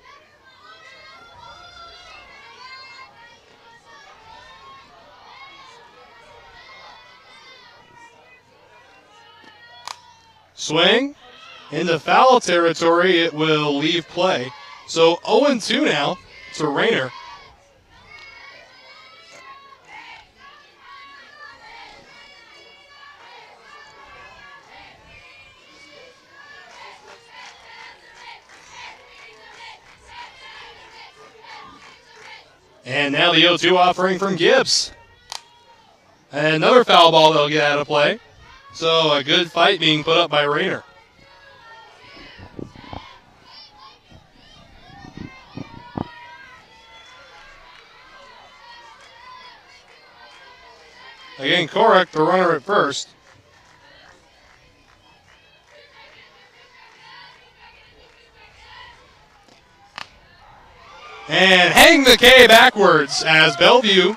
Swing into foul territory, it will leave play. So 0-2 now to Rayner. And now the 0-2 offering from Gibbs. And another foul ball they'll get out of play. So a good fight being put up by Rayner. Again, Korek, the runner at first. And hang the K backwards as Bellevue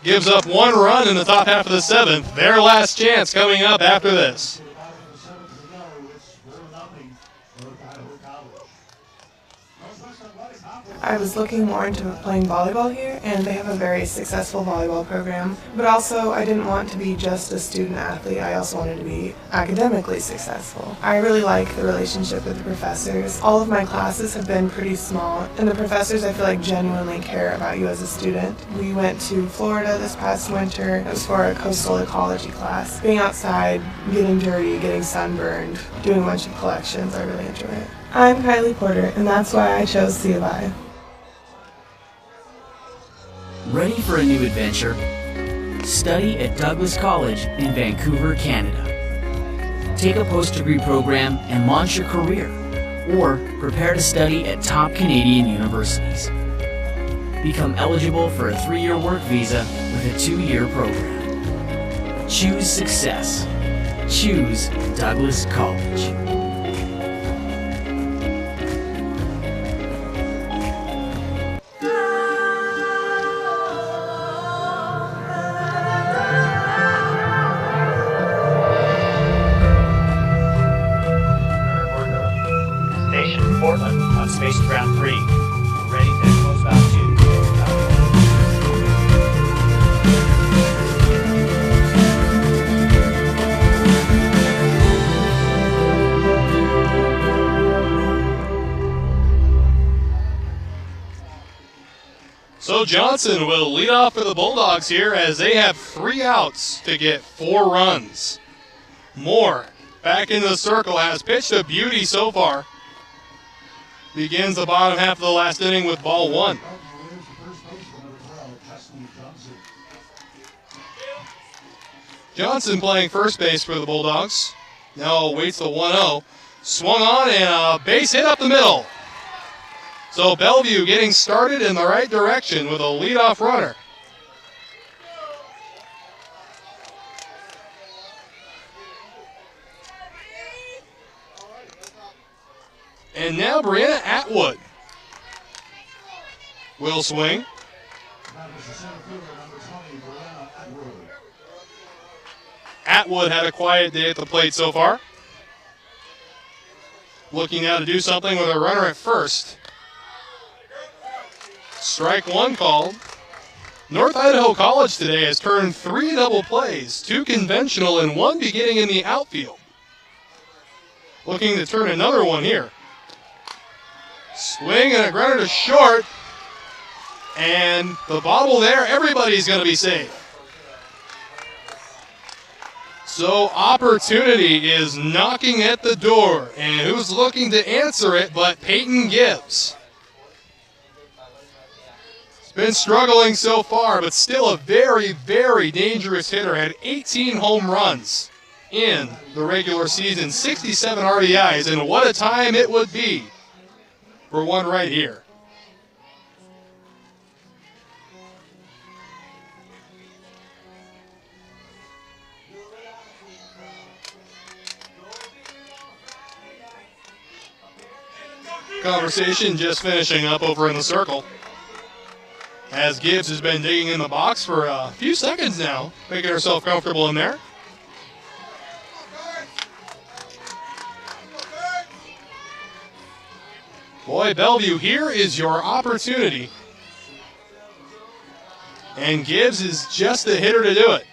gives up one run in the top half of the seventh. Their last chance coming up after this. I was looking more into playing volleyball here, and they have a very successful volleyball program. But also, I didn't want to be just a student athlete. I also wanted to be academically successful. I really like the relationship with the professors. All of my classes have been pretty small, and the professors, I feel like, genuinely care about you as a student. We went to Florida this past winter. It was for a coastal ecology class. Being outside, getting dirty, getting sunburned, doing a bunch of collections, I really enjoy it. I'm Kylie Porter, and that's why I chose C of I. Ready for a new adventure? Study at Douglas College in Vancouver, Canada. Take a post-degree program and launch your career, or prepare to study at top Canadian universities. Become eligible for a 3-year work visa with a 2-year program. Choose success. Choose Douglas College. On space ground 3. Ready to close valve 2. So Johnson will lead off for the Bulldogs here as they have 3 outs to get 4 runs. Moore back into the circle, has pitched a beauty so far. Begins the bottom half of the last inning with ball 1. Johnson playing first base for the Bulldogs. Now waits the 1-0. Swung on and a base hit up the middle. So Bellevue getting started in the right direction with a leadoff runner. And now Brianna Atwood will swing. Atwood had a quiet day at the plate so far. Looking now to do something with a runner at first. Strike 1 called. North Idaho College today has turned 3 double plays, 2 conventional and 1 beginning in the outfield. Looking to turn another one here. Swing and a ground to short. And the bobble there, everybody's going to be safe. So opportunity is knocking at the door. And who's looking to answer it but Peyton Gibbs? He's been struggling so far, but still a very, very dangerous hitter. Had 18 home runs in the regular season, 67 RBIs, and what a time it would be for one right here. Conversation just finishing up over in the circle, as Gibbs has been digging in the box for a few seconds now, making herself comfortable in there. Boy, Bellevue, here is your opportunity. And Gibbs is just the hitter to do it.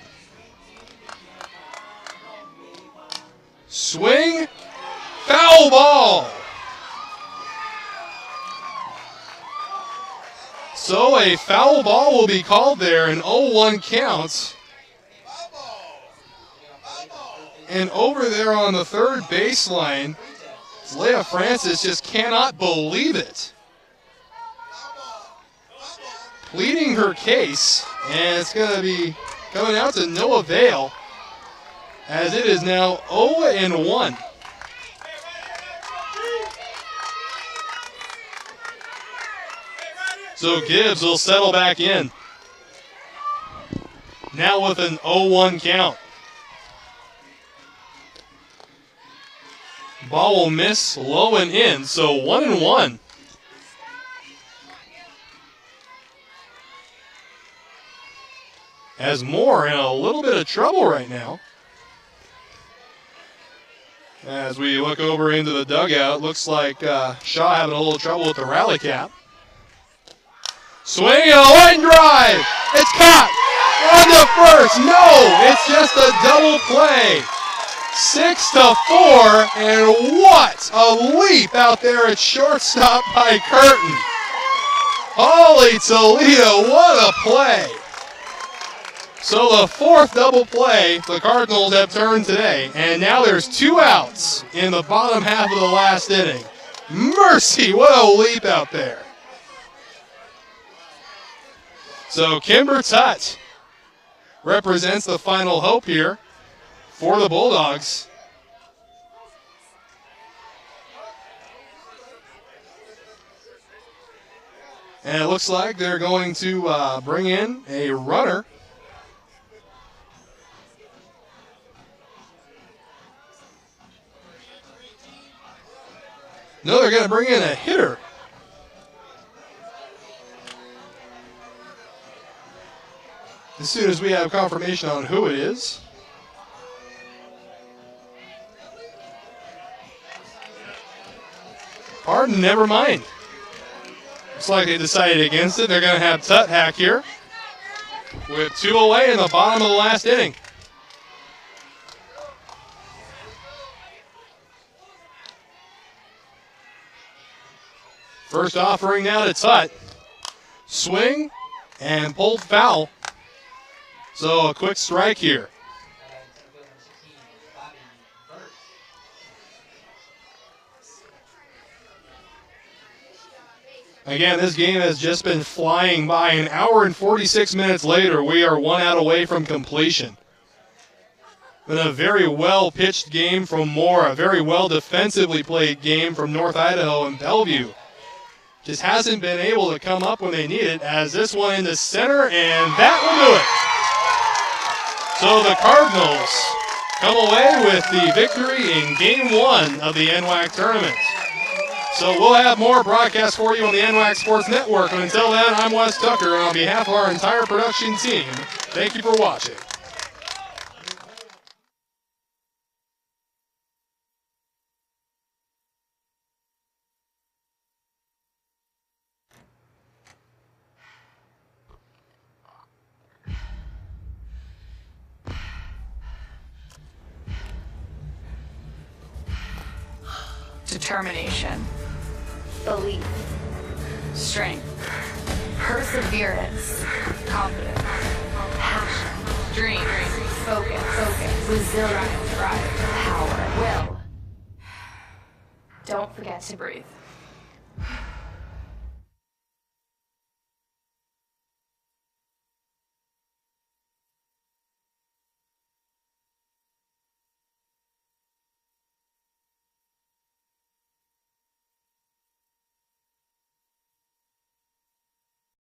Swing, foul ball. So a foul ball will be called there, an 0-1 count. And over there on the third baseline, Leah Francis just cannot believe it. pleading her case, and it's going to be coming out to no avail, as it is now 0-1. So Gibbs will settle back in. Now with an 0-1 count. Ball will miss low and in, so 1-1. As Moore in a little bit of trouble right now. As we look over into the dugout, looks like Shaw having a little trouble with the rally cap. Swing and a line drive. It's caught on the first. No, it's just a double play. 6-4, and what a leap out there at shortstop by Curtin. Holy Toledo, what a play. So the fourth double play the Cardinals have turned today, and now there's 2 outs in the bottom half of the last inning. Mercy, what a leap out there. So Kimber Tutt represents the final hope here for the Bulldogs. And it looks like they're going to bring in a runner. No, they're going to bring in a hitter. As soon as we have confirmation on who it is. Pardon, never mind. Looks like they decided against it. They're going to have Tutt hack here with 2 away in the bottom of the last inning. First offering now to Tutt. Swing and pulled foul. So a quick strike here. Again, this game has just been flying by. An hour and 46 minutes later, we are 1 out away from completion. Been a very well-pitched game from Moore, a very well-defensively played game from North Idaho and Bellevue. Just hasn't been able to come up when they need it, as this one in the center, and that will do it. So the Cardinals come away with the victory in Game 1 of the NWAC tournament. So we'll have more broadcasts for you on the NWAC Sports Network. And until then, I'm Wes Tucker, and on behalf of our entire production team, thank you for watching. Determination, belief, strength, perseverance, confidence, passion, dreams, focus, resilience, drive, power, will. Don't forget to breathe.